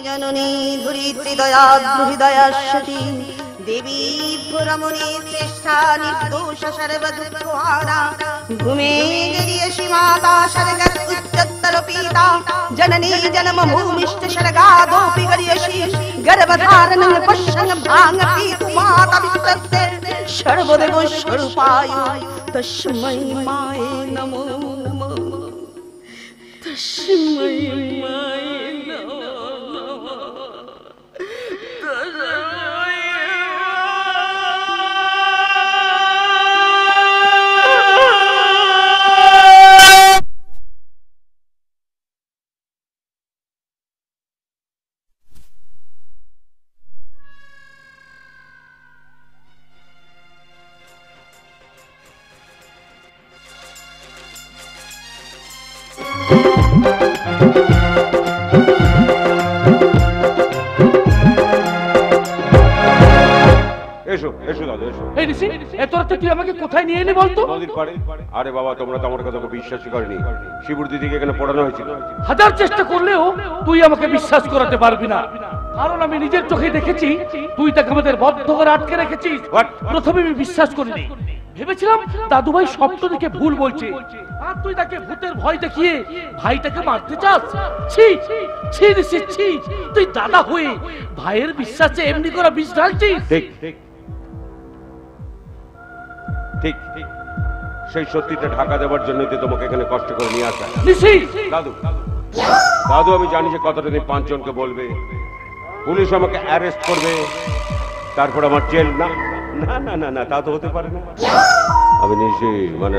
जननी धुरित्री दयाद्रुहृदयाश्वती देवी पुरमुनि श्रेष्ठा निर्दोष सर्वदुःखहारा भूमेर्यसि माता स्वर्गत् उच्चतर पीता जननी जन्मभूमिश्च स्वर्गादोऽपि गरीयसि गर्भधारणं पश्यन् भाङ्गति माता विश्वस्य सर्वदेव स्वरूपाय तस्मै माये नमो नमः तस्मै माये नमः। কোথায় নিয়ে এলি বলতো? নদীর পাড়ে। আরে বাবা, তোমরা তো আমার কথা বিশ্বাসই করনি। শিবুর দিদিকে এখানে পড়ানো হয়েছিল। হাজার চেষ্টা করলেও তুই আমাকে বিশ্বাস করাতে পারবি না, কারণ আমি নিজের চোখে দেখেছি তুই তাকে আমাদের বদ্ধ করে আটকে রেখেছিস। প্রথমে আমি বিশ্বাস করিনি, ভেবেছিলাম দাদু ভাই স্বপ্ন দেখে ভুল বলছে, আর তুই তাকে ভূতের ভয় দেখিয়ে ভাইটাকে মারতে চাস। ছি ছি ছি ছি, তুই দাদা হয়ে ভাইয়ের বিশ্বাসে এমনি করে বিষ ঢালছিস। ঠিক ঠিক ঠিক ঠিক, সেই সত্যিটা ঢাকা দেওয়ার জন্যই তো তোমাকে এখানে কষ্ট করে নিয়ে আসা। দাদু দাদু, আমি জানি যে কথাটা তুমি 5 জনকে বলবে, পুলিশ আমাকে অ্যারেস্ট করবে, তারপর আমার জেল। না না না না না, তা তো হতে পারে না। আমি নিশি মানে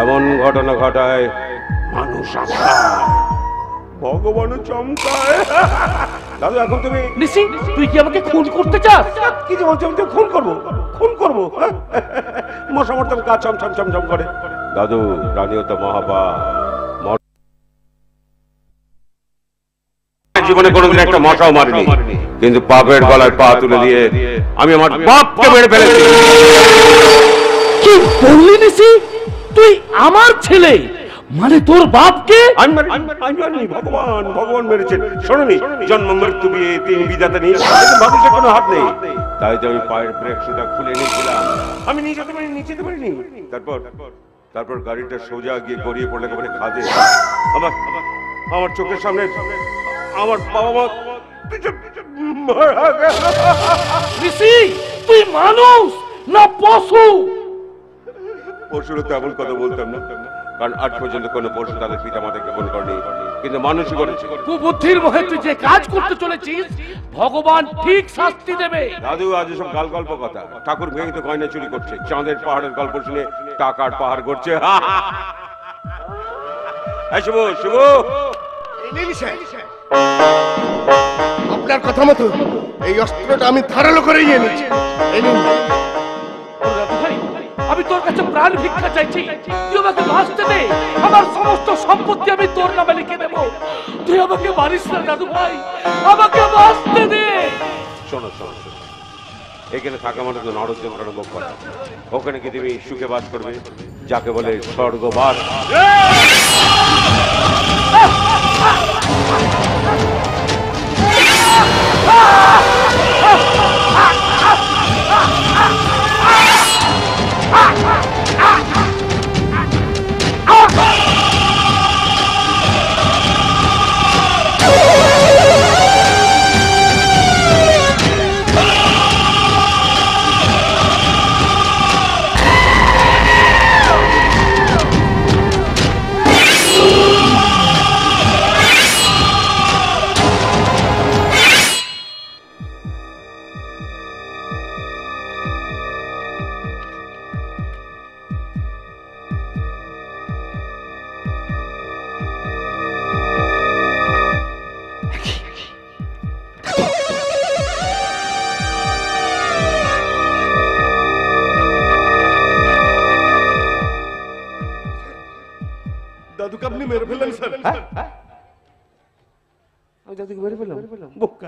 এমন ঘটনা ঘটায় মানুষ ভগবানও চমকায়। দাদু, এখন তুমি নিশি, তুই কি আমাকে খুন করতে চাস? কি যে বলছো, আমি তো খুন করবো, খুন করবো? মশা মরতাম কাজ চমচম চমচম করে। দাদু, প্রাণীও তো মহাপাপ। জীবনে কোনোদিন একটা মশাও মারিনি, কিন্তু পাপের গলায় পা তুলে দিয়ে আমি আমার বাপকে মেরে ফেলেছি। কি বললি নিশি? তুই আমার ছেলে মানে তোর বাপকে? ভগবান ভগবান মেরেছেন। শোনোনি, জন্ম মৃত্যু বিয়ে 3 বিধাতা নেই, মানুষের কোনো হাত নেই। তাই তো আমি পায়ের ব্রেক সুটা খুলে নিয়েছিলাম, আমি নিয়ে যেতে পারিনি। তারপর গাড়িটা সোজা গিয়ে গড়িয়ে পড়লে একেবারে খাদে। আমার চোখের সামনে আমার বাবা মা মারা গেল। তুই মানুষ না পশু? পশুরও তো এমন কথা বলতাম না, কারণ আজ পর্যন্ত কোনো পশু তাদের পিতা মাতাকে ফোন করেনি, কিন্তু মানুষই করেছে। কুবুদ্ধির মোহে তুই যে কাজ করতে চলেছিস, ভগবান ঠিক শাস্তি দেবে। দাদু, আজ সব গাল গল্প কথা। ঠাকুর ভেঙে তো গয়না চুরি করছে, চাঁদের পাহাড়ের গল্প শুনে টাকার পাহাড় করছে। শুভ শুভ, আপনার কথা মতো এই অস্ত্রটা আমি ধারালো করে নিয়ে নিয়েছি। আমি তোর কাছে প্রাণ ভিক্ষা চাইছি, তুই আমাকে বাঁচতে দে। আমার সমস্ত সম্পত্তি আমি তোর নামে লিখে দেব। তুই আমাকে মারিস না দাদু ভাই, আমাকে বাঁচতে দে। শোনো শোনো, এখানে থাকা মানে তো নরক যন্ত্রণা ভোগ করা। ওখানে কি তুমি সুখে বাস করবে, যাকে বলে স্বর্গবাস। দাদুকে আপনি মেরে ফেললেন স্যার। আমি দাদুকে মেরে ফেললাম? বোকা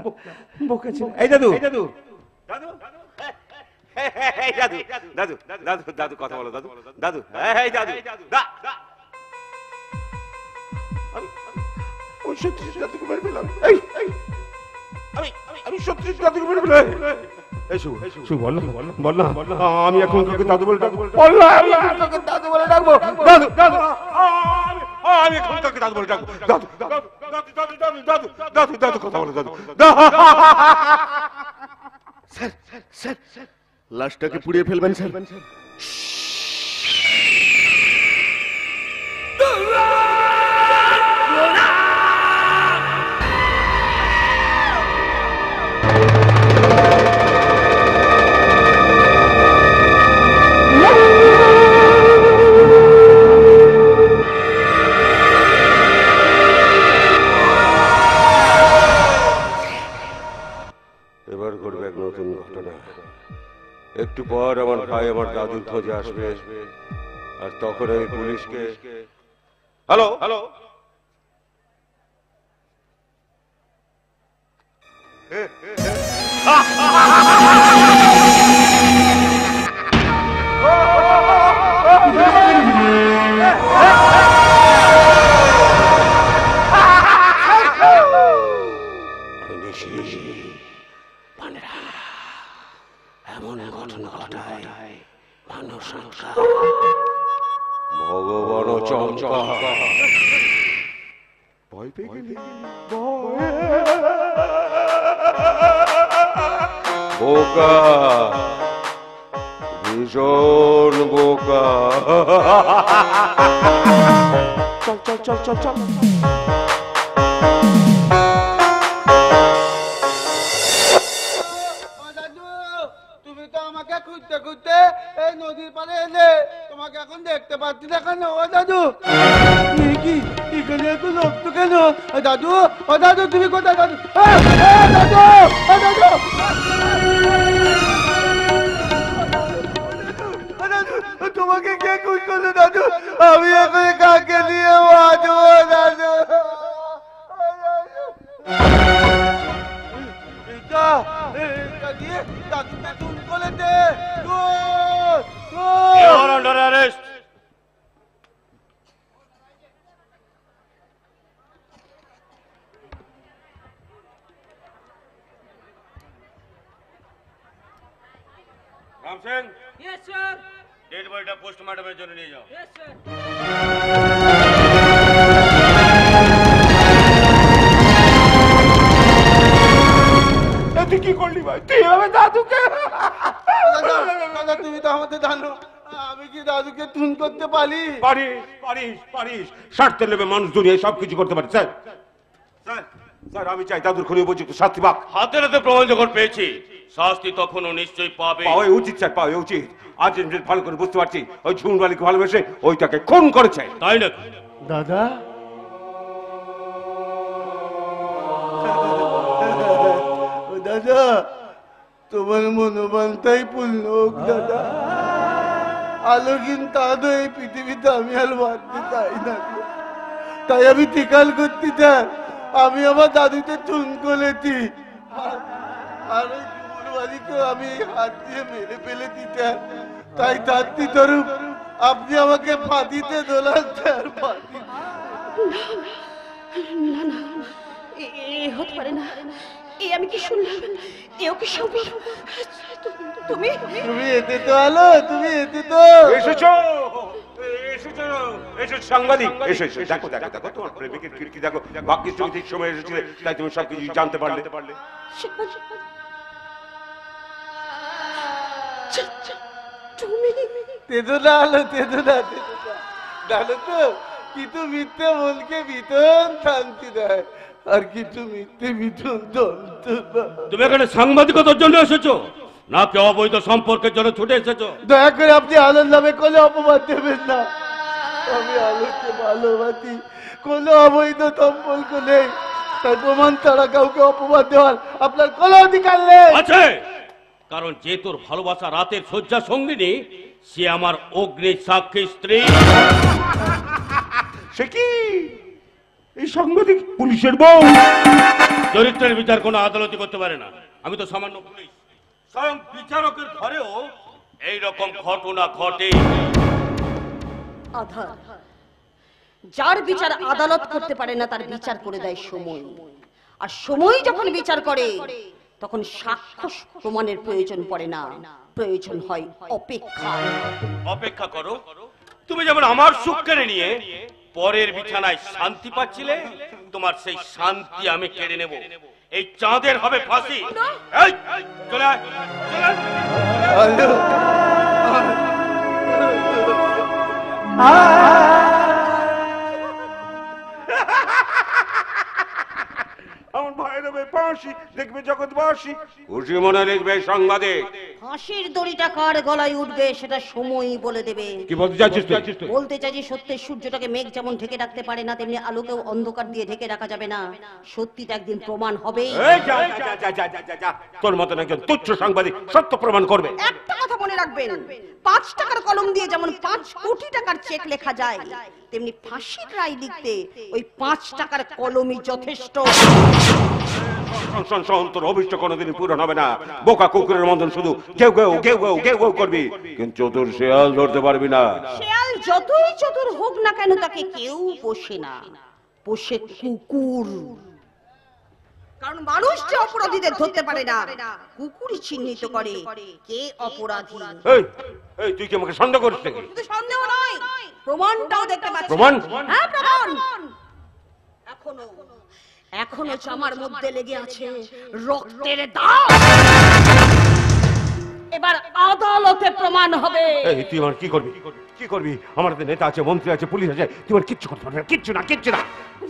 বোকা ছিল। এই দাদু দাদু দাদু এই দাদু দাদু দাদু দাদু কথা বলো দাদু দাদু এই দাদু আমি সত্যি দাদুকে মেরে ফেললাম। আমি সত্যি দাদুকে মেরে ফেললাম। আমি এখন তোকে দাদু বলে ডাকবো। দাদু বলে ডাকবো। দাদু দাদু আমি এখন তোকে দাদু বলে ডাকবো। দাদু দাদু দাদু দাদু দাদু দাদু কথা বলো দাদু। স্যার স্যার স্যার লাশটাকে পুড়িয়ে ফেলবেন স্যার। এবার ঘটবে এক নতুন ঘটনা। একটু পর আমার ভাই আমার দাদুর খোঁজে আসবে, আর তখন আমি পুলিশকে হ্যালো হ্যালো এমন ঘটনা ঘটায় মানুষ ভগবান চমকা ভয় পেয়ে গেলি বোকা, ভীষণ বোকা। চল চল চল চল চল। তুমি তো আমাকে খুঁজতে খুঁজতে এই নদীর পাড়ে এলে, তোমাকে এখন দেখতে পাচ্ছি না কেন? ও দাদু কি এখানে এত রক্ত কেন? দাদু ও দাদু তুমি কোথায়? দাদু দাদু দাদু তোমাকে কে খুঁজ করলো দাদু? আমি এখন কাকে নিয়ে বাঁচবো দাদু? দাদুকে খুন করে দে। Under arrest. Ram Singh, yes sir. Dead বডিটা পোস্টমর্টমের জন্য নিয়ে যাও। Yes sir. তুই কি করলি ভাই? তুই এভাবে দাদুকে? দাদা তুমি তো আমাদের জানো, আমি কি দাদুকে খুন করতে পারি? পারিস পারিস পারিস। স্বার্থের লোভে মানুষ দুনিয়ায় সবকিছু করতে পারে। স্যার স্যার স্যার আমি চাই দাদুর খুনি উপযুক্ত শাস্তি পাক। হাতের হাতে প্রমাণ যখন পেয়েছি, শাস্তি তখনও নিশ্চয়ই পাবে। পাওয়া উচিত স্যার, পাওয়া উচিত। আজ আমি ভালো করে বুঝতে পারছি ওই ঝুমরালিকে ভালোবেসে ওইটাকে খুন করেছে। তাই না? দাদা দাদা তোমার মনোবাঞ্ছাই পূর্ণ হোক দাদা। আলো কিন্তু আদৌ এই পৃথিবীতে আমি আর বাঁধতে চাই না, তাই আমি টিকাল করতে চাই। আমি আমার দাদুকে চুন করেছি, আর ওই যুবরাজকে আমি হাত দিয়ে মেরে ফেলে দিতে, তাই তাত্তি তরুপ আপনি আমাকে ফাঁদিতে দোলাচ্ছে। আর ফাঁদি না না, এ হতে পারে না। এ আমি কি শুনলাম? এও কি সম্ভব? তুমি তুমি এতে তো আলো, তুমি এতে তো এসেছো এসেছো এসো সাংবাদিক, এসো এসো। দেখো দেখো দেখো তোমার প্রেমিকের কীর্তি দেখো। বাকি তুমি ঠিক সময় এসেছিলে, তাই তুমি সবকিছু জানতে পারলে। তুমি তেতো না আলো, তেতো না, তেতো না। জানো তো কিছু মিথ্যে মনকে ভীষণ শান্তি দেয়, আর কিছু মিথ্যে ভীষণ যন্ত্রণা। তুমি এখানে সাংবাদিকতার জন্য এসেছো নাকি অবৈধ সম্পর্কের জন্য ছুটে এসেছো? দয়া করে আপনি আলোর নামে কোনো অপবাদ দেবেন না। আমি আলোকে ভালোবাসি, কোনো অবৈধ সম্পর্ক নেই, তাই প্রমাণ ছাড়া কাউকে অপবাদ দেওয়ার আপনার কোনো অধিকার নেই। আছে, কারণ যে তোর ভালোবাসা রাতের শয্যা সঙ্গিনী, সে আমার অগ্নি সাক্ষী স্ত্রী। সে কি এই সাংবাদিক পুলিশের বউ। চরিত্রের বিচার কোনো আদালতই করতে পারে না। আমি তো সামান্য পুলিশ। স্বয়ং বিচারকের ঘরেও এইরকম ঘটনা ঘটে। আধার, যার বিচার আদালত করতে পারে না তার বিচার করে দেয় সময়। আর সময় যখন বিচার করে তখন সাক্ষ্য প্রমাণের প্রয়োজন পড়ে না, প্রয়োজন হয় অপেক্ষা। অপেক্ষা করো। তুমি যেমন আমার সুখ কেড়ে নিয়ে পরের বিছানায় শান্তি পাচ্ছিলে, তোমার সেই শান্তি আমি কেড়ে নেব। এই চাঁদের হবে ফাঁসি। এই, চলে আয়, চলে আয়। আমার ভাইয়ের হবে ফাঁসি, দেখবে জগৎবাসী। খুশি মনে লিখবে সাংবাদিক। ফাঁসির দড়িটা কার গলায় উঠবে সেটা সময়ই বলে দেবে। কি বলতে চাচ্ছিস তুই? বলতে চাইছি সত্যি সূর্যটাকে মেঘ যেমন ঢেকে রাখতে পারে না, তেমনি আলোকেও অন্ধকার দিয়ে ঢেকে রাখা যাবে না। সত্যিটা একদিন প্রমাণ হবে। তোর মতন একজন তুচ্ছ সাংবাদিক সত্য প্রমাণ করবে। একটা কথা মনে রাখবেন, 5 টাকার কলম দিয়ে যেমন 5 কোটি টাকার চেক লেখা যায়, তেমনি ফাঁসির রায় লিখতে ওই 5 টাকার কলমই যথেষ্ট। তোর অভিষ্ট কোনোদিনই পূরণ হবে না। বোকা কুকুরের মতন শুধু কেউ কেউ কেউ কেউ কেউ কেউ করবি, কিন্তু চতুর শেয়াল ধরতে পারবি না। শেয়াল যতই চতুর হোক না কেন তাকে কেউ পোষে না, পোষে কুকুর। কারণ মানুষ যে অপরাধীদের ধরতে পারে না, কুকুরই চিহ্নিত করে কে অপরাধী। এই এই তুই কি আমাকে সন্দেহ করিস নাকি? শুধু সন্দেহ নয়, প্রমাণটাও দেখতে পাচ্ছি। প্রমাণ? হ্যাঁ, প্রমাণ। এখনো চামার মধ্যে লেগে আছে রক্তের দাগ। এবার আদালতে প্রমাণ হবে। এই তুই আমার কি করবি? কি করবি? আমার হাতে নেতা আছে, মন্ত্রী আছে, পুলিশ আছে, তুই আমার কিচ্ছু করতে পারবি না। কিচ্ছু না, কিচ্ছু না।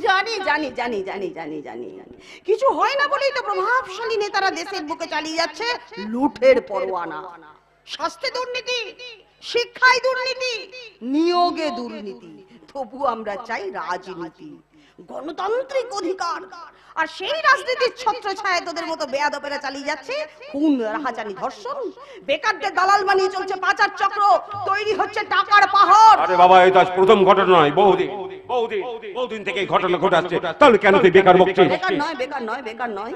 জানি জানি জানি জানি জানি জানি কিছু হয় না বলেই তো প্রভাবশালী নেতারা দেশের বুকে চালিয়ে যাচ্ছে লুঠের পরোয়ানা। স্বাস্থ্যে দুর্নীতি, শিক্ষায় দুর্নীতি, নিয়োগে দুর্নীতি। তবু আমরা চাই রাজনীতি, গণতান্ত্রিক অধিকার। আর সেই রাজনীতির ছত্রছায়ায় তোদের মতো বেয়াদবেরা চালিয়ে যাচ্ছে খুন, রাহাজানি, ধর্ষণ। বেকারদের দালাল বানিয়ে চলছে পাচার চক্র, তৈরি হচ্ছে টাকার পাহাড়। আরে বাবা, এটা আজ প্রথম ঘটনা নয়, বহুদিন থেকে এই ঘটনা ঘটে আসছে। তাহলে কেন তুই বেকার বকছিস? বেকার নয়, বেকার নয়, বেকার নয়।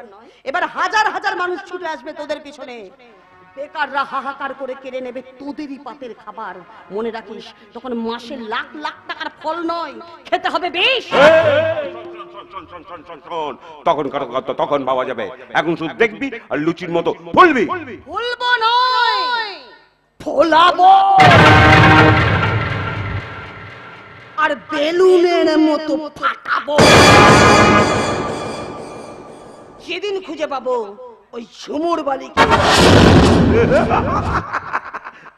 এবার হাজার হাজার মানুষ ছুটে আসবে তোদের পিছনে। বেকাররা হাহাকার করে কেড়ে নেবে তোদেরই পাতের খাবার। মনে রাখিস, তখন মাসে লাখ লাখ টাকার ফল নয়, খেতে হবে বিষ। তখন তখন পাওয়া যাবে। এখন শুধু দেখবি আর লুচির মতো ফুলবি। ফুলবো নয়, ফোলাবো। আর বেলুনের মতো ফাটাবো। যেদিন খুঁজে পাবো ওই ঝুমুর বালিকে।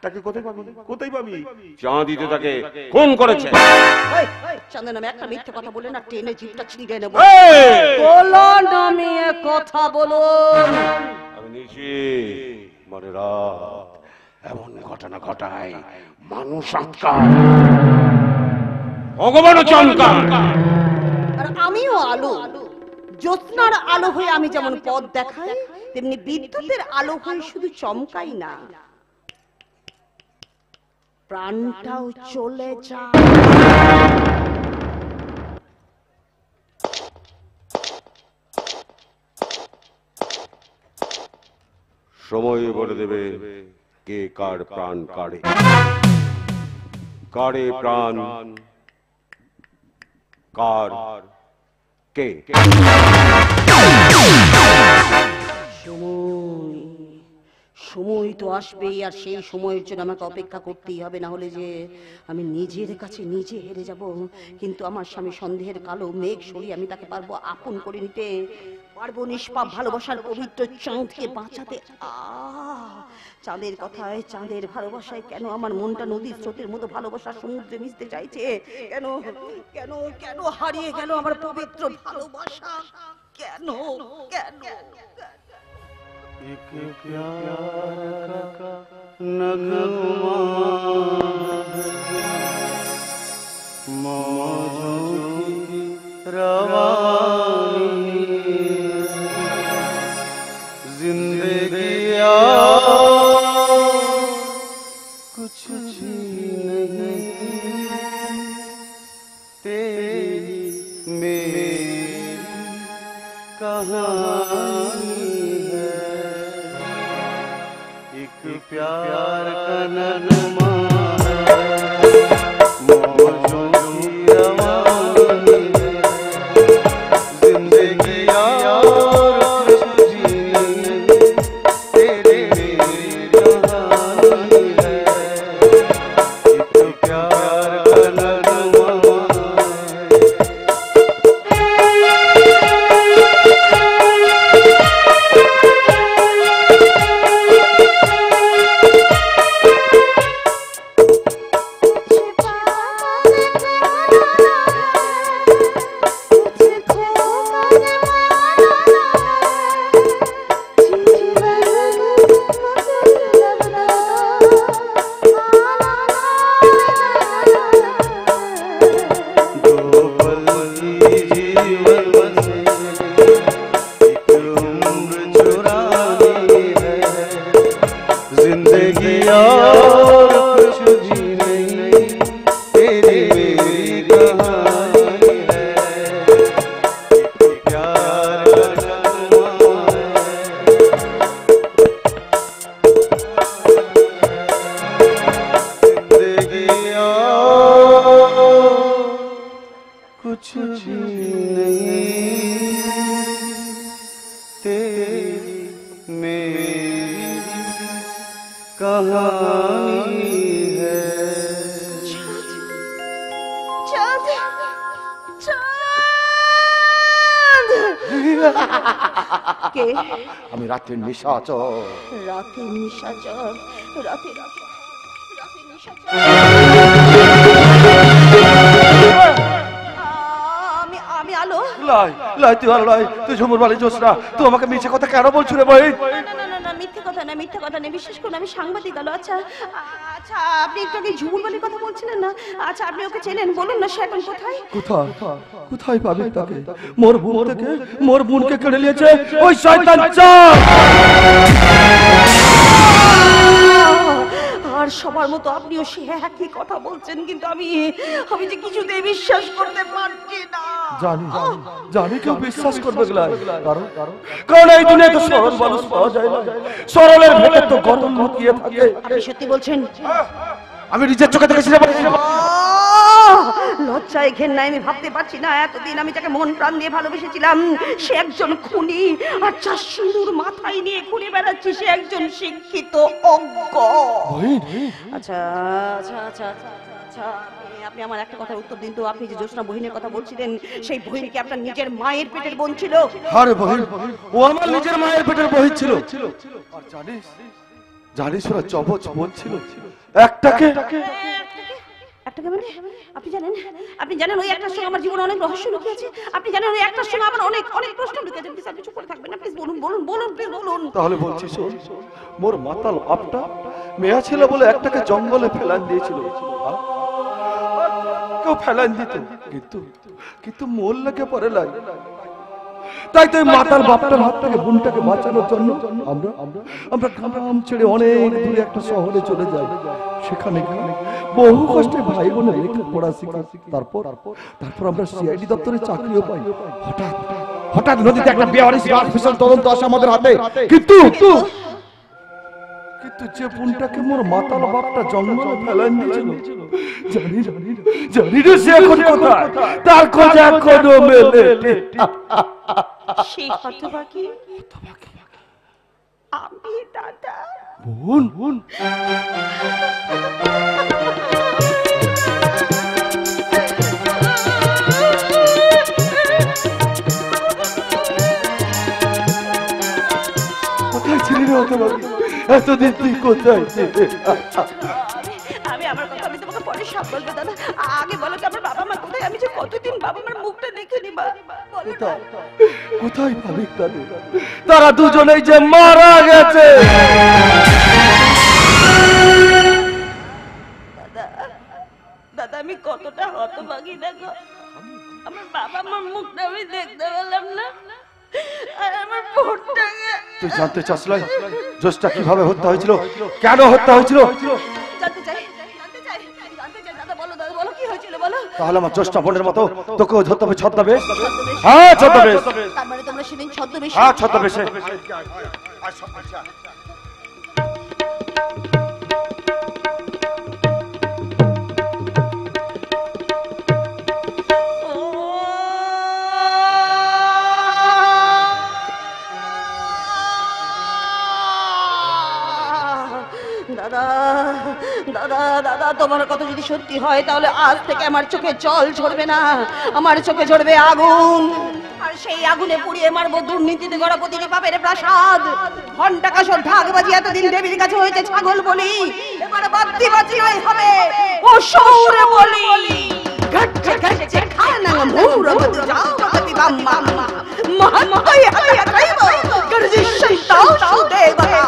তাকে কোথায় পাবি? কোথায় পাবি? চাঁদিতে তাকে খুন করেছে। চাঁদের নামে একটা মিথ্যে কথা বলে না টেনে জিভটা ছিঁড়ে নেব। বলো নামিয়ে কথা বলো। আমি নিশি মনে রাত এমন ঘটনা ঘটায় মানুষ আটকায়, ভগবানও চমকায়। আর আমিও আলো, জ্যোৎস্নার আলো হয়ে আমি যেমন পথ দেখাই, তেমনি বিদ্যুতের আলো হয়ে শুধু চমকাই না, প্রাণটাও চলে যায়। সময় বলে দেবে কে কার প্রাণ কাড়ে, কাড়ে প্রাণ কার কে। সময় তো আসবেই, আর সেই সময়ের জন্য আমাকে অপেক্ষা করতেই হবে, না হলে যে আমি নিজের কাছে নিজে হেরে যাব। কিন্তু আমার স্বামী সন্দেহের কালো মেঘ সরিয়ে আমি তাকে পারবো আপন করে নিতে, পারবো নিষ্পাপ ভালোবাসার পবিত্র চাঁদকে বাঁচাতে। চাঁদের কথায়, চাঁদের ভালোবাসায় কেন আমার মনটা নদীর স্রোতের মতো ভালোবাসার সমুদ্রে মিশতে চাইছে? কেন কেন কেন হারিয়ে গেল আমার পবিত্র ভালোবাসা? কেন কেন? एक प्यार का नगमा मौजों की रवानी, जिंदगी कुछ भी नहीं तेरी मेरी। कहानी है, एक प्यार का नगमा है, मौजों की रवानी है, जिंदगी और कुछ जीने तेरे मेरी कहानी है, एक प्यार का नगमा है। जिंदगी और कुछ भी नहीं तेरी मेरी कहानी है, प्यार का नगमा है, जिंदगी और कुछ भी नहीं तेरी मेरी कहानी है। চাঁদ কে? আমি রাতের নিশাচর। রাতের নিশাচর, রাতের নিশাচর। আমি আলো। লাই লাই তুই আর লাই, তুই ঝুমুর বালি যোস না। তুই আমাকে মিছে কথা কেন বলছো রে ভাই? না, মিথ্যে কথা না, মিথ্যে কথা নেই। বিশেষ করে আমি সাংবাদিক আলো। আচ্ছা আচ্ছা, আপনি একটু আগে ঝুমুর বালির কথা বলছিলেন না? আচ্ছা, আপনি ওকে চেনেন? বলুন না, সে এখন কোথায়? কোথায় কোথায় পাবে তাকে? মোর বোন থেকে মোর বোনকে কেড়ে নিয়েছে ওই শয়তান চোর। আর সবার মতো আপনিও সে একই কথা বলছেন, কিন্তু আমি যে কিছুতেই বিশ্বাস করতে পারছি না। জানি কেউ বিশ্বাস করবে কারণ এই দুনিয়ায় তো সরল মানুষ পাওয়া যায় না। সরলের ভেতর তো গরম লুকিয়ে থাকে। আপনি সত্যি বলছেন? আমি নিজের চোখে দেখেছি। লজ্জায় ঘেন্নায় আমি ভাবতে পারছি না, এতদিন আমি যাকে মন প্রাণ দিয়ে ভালোবেসেছিলাম সে একজন খুনি, আর যার সিঁদুর মাথায় নিয়ে ঘুরে বেড়াচ্ছি সে একজন শিক্ষিত অজ্ঞ। আচ্ছা আচ্ছা আচ্ছা আচ্ছা আচ্ছা, আপনি আমার একটা কথার উত্তর দিন তো। আপনি যে জ্যোৎস্না বহিনের কথা বলছিলেন, সেই বহিন কি আপনার নিজের মায়ের পেটের বোন ছিল? আরে বহিন, ও আমার নিজের মায়ের পেটের বহিন ছিল। আর জানিস ওরা জবজ বোন ছিল একটাকে। মানে আপনি জানেন ওই একটার সঙ্গে আমার জীবনে অনেক রহস্য লুকিয়ে আছে। আপনি জানেন ওই একটার সঙ্গে আমার অনেক প্রশ্ন লুকিয়ে আছে। প্লিজ আপনি চুপ করে থাকবেন না, প্লিজ বলুন বলুন বলুন প্লিজ বলুন। তাহলে বলছি শোন, মোর মাতাল আপটা মেয়া ছিল বলে একটাকে জঙ্গলে ফেলান দিয়েছিল। কেউ ফেলান দিত, কিন্তু মোর লাগে পরে লাগে। তাই তো মাতাল বাপটার হাত থেকে বোনটাকে বাঁচানোর জন্য আমরা গ্রাম ছেড়ে অনেক দূরে একটা শহরে চলে যাই। সেখানে বহু কষ্টে ভাই বোনের লেখাপড়া শিখি। তারপর আমরা সিআইডি দপ্তরে চাকরিও পাই। হঠাৎ নদীতে একটা বেওয়ারিশ গাছ ভীষণ তদন্ত আসে আমাদের হাতে। কিন্তু যে বোনটাকে মোর মাতাল বাপটা জঙ্গলে ফেলান দিয়েছিল, জানি রে সে এখন কোথায়? তার খোঁজ এখনো মেলে। সেই হতভাগী আমি দাদা। বোন কোথায় ছিলি রে হতভাগী? এতদিন তুই কোথায় ছিলি? আমি আমার কথা আমি তোমাকে পরে সব বলবো দাদা। আগে বলো তো আমার বাবা মা কোথায়? আমি যে কতদিন বাবা মার মুখটা দেখিনি। কোথায় পাবি তাদের? তারা দুজনেই যে মারা গেছে। দাদা আমি কতটা হতভাগী দেখো। আমার বাবা মার মুখটা আমি দেখতে পেলাম না, আর আমার বোনটাকে। তুই জানতে চাস না জোসটা কিভাবে হত্যা হয়েছিল, কেন হত্যা হয়েছিল? জানতে চাই দাদা, বলো কি হয়েছিল? বলো তাহলে আমার জ্যেষ্ঠ বোনের মতো তোকেও ধরতে হবে ছদ্মবেশ। হ্যাঁ ছদ্মবেশ। তার মানে তোমরা সেদিন ছদ্মবেশ? হ্যাঁ ছদ্মবেশে। দাদা দাদা দাদা, তোমার কথা যদি সত্যি হয় তাহলে আজ থেকে আমার চোখে জল ঝরবে না, আমার চোখে ঝরবে আগুন। আর সেই আগুনে পুড়িয়ে মারবো দুর্নীতিতে গড়া প্রতিটি পাপের প্রাসাদ। ঘন্টা কাসর ঢাক বাজি এতদিন দেবীর কাছে হয়েছে ছাগল বলি, এবার বাদ্যি বাজিয়ে হবে ও সৌরে বলি। গচ্চে গচ্চে খানা মুরা মত যাও মত বাম্মা মহানতাই হায়া কাইবো গর্জি শৈতাও সুদে বাবা।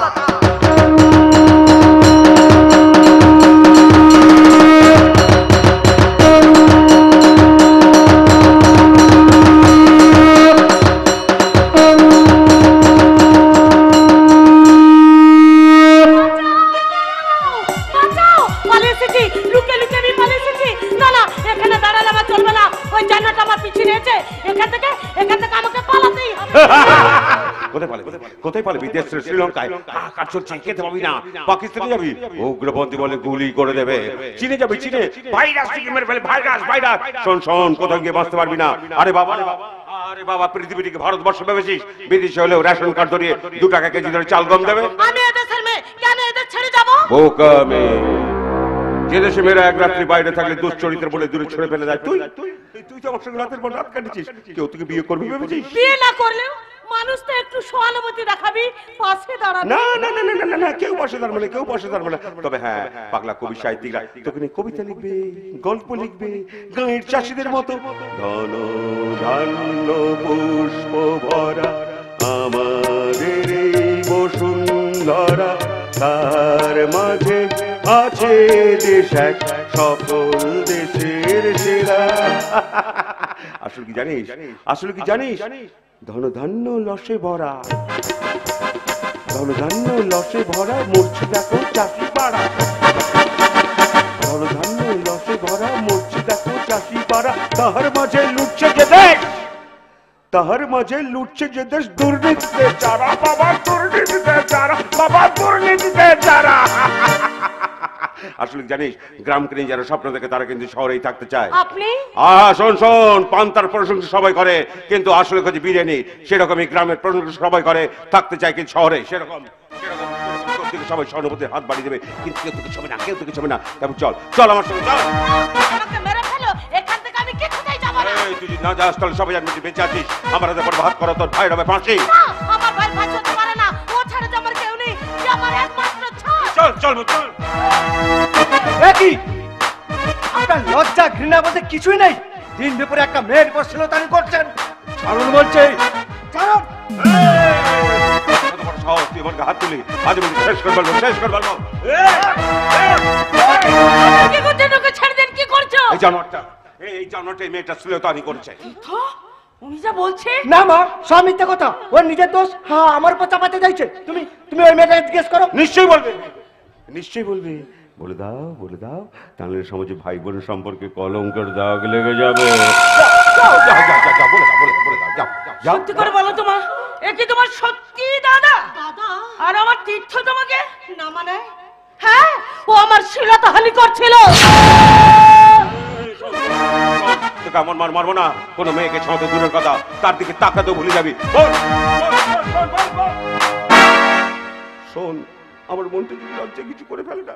কোথায় পালাবি? দেশ শ্রীলঙ্কায় কাজ চলছে, খেতে পাবি না। পাকিস্তানে যাবি, উগ্রপন্থী বলে গুলি করে দেবে। চীনে যাবি, চীনে ভাইরাস থেকে মেরে ফেলে, ভাইরাস ভাইরাস। শোন শোন, কোথাও গিয়ে বাঁচতে পারবি না। আরে বাবা, আরে বাবা, পৃথিবীটিকে ভারতবর্ষ ভেবেছিস? বিদেশে হলেও রেশন কার্ড ধরিয়ে 2 টাকা কেজি ধরে চাল গম দেবে। আমি এদেশের মেয়ে, কেন এদের ছেড়ে যাব? বোকামে। যে দেশে মেয়েরা এক রাত্রি বাইরে থাকলে দুশ্চরিত্র বলে দূরে ছড়ে ফেলে যায়, তুই তো আমার সঙ্গে রাতের পর রাত কাটিয়েছিস। কেউ তোকে বিয়ে করবি ভেবেছিস? বিয়ে না করলেও মানুষ তো একটু সহানুভূতি দেখাবি, পাশে দাঁড়াবি। না না না না না, কেউ পাশে দাঁড়াবে না, কেউ পাশে দাঁড়াবে না। তবে হ্যাঁ, পাগলা কবি সাহিত্যিকরা তোকে নিয়ে কবিতা লিখবে, গল্প লিখবে, গাঁয়ের চাষিদের মতো। ধন ধান্য পুষ্প ভরা আমাদের এই বসুন্ধরা, তার মাঝে আছে দেশ এক সকল দেশের সেরা। আসলে কি জানিস? আসলে কি জানিস? ধন ধান্য লসে ভরা, ধন ধান্য লসে ভরা, মরছে দেখো চাষি পাড়া। ধন ধান্য লসে ভরা, মরছে দেখো চাষি পাড়া। তাহার মাঝে লুটছে যে দেশ, তাহার মাঝে লুটছে যে দেশ দুর্নীতিতে যারা। বাবা দুর্নীতিতে যারা, বাবা দুর্নীতিতে যারা। আসলে জানিস, গ্রামকে নিয়ে যারা স্বপ্ন দেখে তারা কিন্তু শহরেই থাকতে চায়। আপনি শোন শোন, পান্তার প্রশংসা সবাই করে, কিন্তু আসলে কাছে বিরিয়ানি। সেরকমই গ্রামের প্রশংসা সবাই করে, থাকতে চায় কিন্তু শহরে। সেরকম সবাই সহানুভূতির হাত বাড়িয়ে দেবে, কিন্তু কেউ তোকে ছবে না, কেউ তোকে ছবে না। তারপর চল চল আমার সঙ্গে, চল। আমাকে মেরে ফেলো, এখান থেকে আমি কিছুতেই যাব না। তুই যদি না যাস তাহলে সবাই জানবে তুই বেঁচে আছিস। আমার হাতে পর হাত করা, তোর ভাইয়ের হবে ফাঁসি। আমার ভাই ফাঁসি হতে পারে না, ও ছাড়া যে আমার কেউ নেই, যে আমার একমাত্র ছাড়। চল চল চল। একই আপনার লজ্জা ঘৃণা বলতে কিছুই নেই। দিন দুপুরে একটা মেয়ের উপর শ্লীলতাহানি করছেন। ছাড়ুন বলছে, ছাড়ুন। তুই আমার হাত তুলি, আজ আমি শেষ করে বলবো, শেষ করে বলবো। কি করছেন? ওকে ছেড়ে দেন। কি করছো? এই জানোয়ারটা, এই জানোয়ারটা এই মেয়েটা শ্লীলতাহানি করেছে। উনি যা বলছে। না মা, সব মিথ্যে কথা। ওর নিজের দোষ। হ্যাঁ, আমার উপর চাপাতে চাইছে। তুমি ওই মেয়েটাকে জিজ্ঞেস করো। নিশ্চয়ই বলবে, নিশ্চয়ই বলবে। বলে দাও, বলে দাও, তাহলে সমাজে ভাই বোনের সম্পর্কে কলঙ্কের দাগ লেগে যাবে। সত্যি করে বলো তো মা, এ কি তোমার সত্যি দাদা? আর আমার তীর্থ তোমাকে না মানে? হ্যাঁ, ও আমার শ্লীলতাহানি করছিল। তোকে আমার মারবো না। কোনো মেয়েকে ছোঁয়াতে দূরের কথা, তার দিকে তাকাতেও ভুলে যাবি। শোন, আমার মনটা যদি লজ্জা কিছু করে ফেলে না,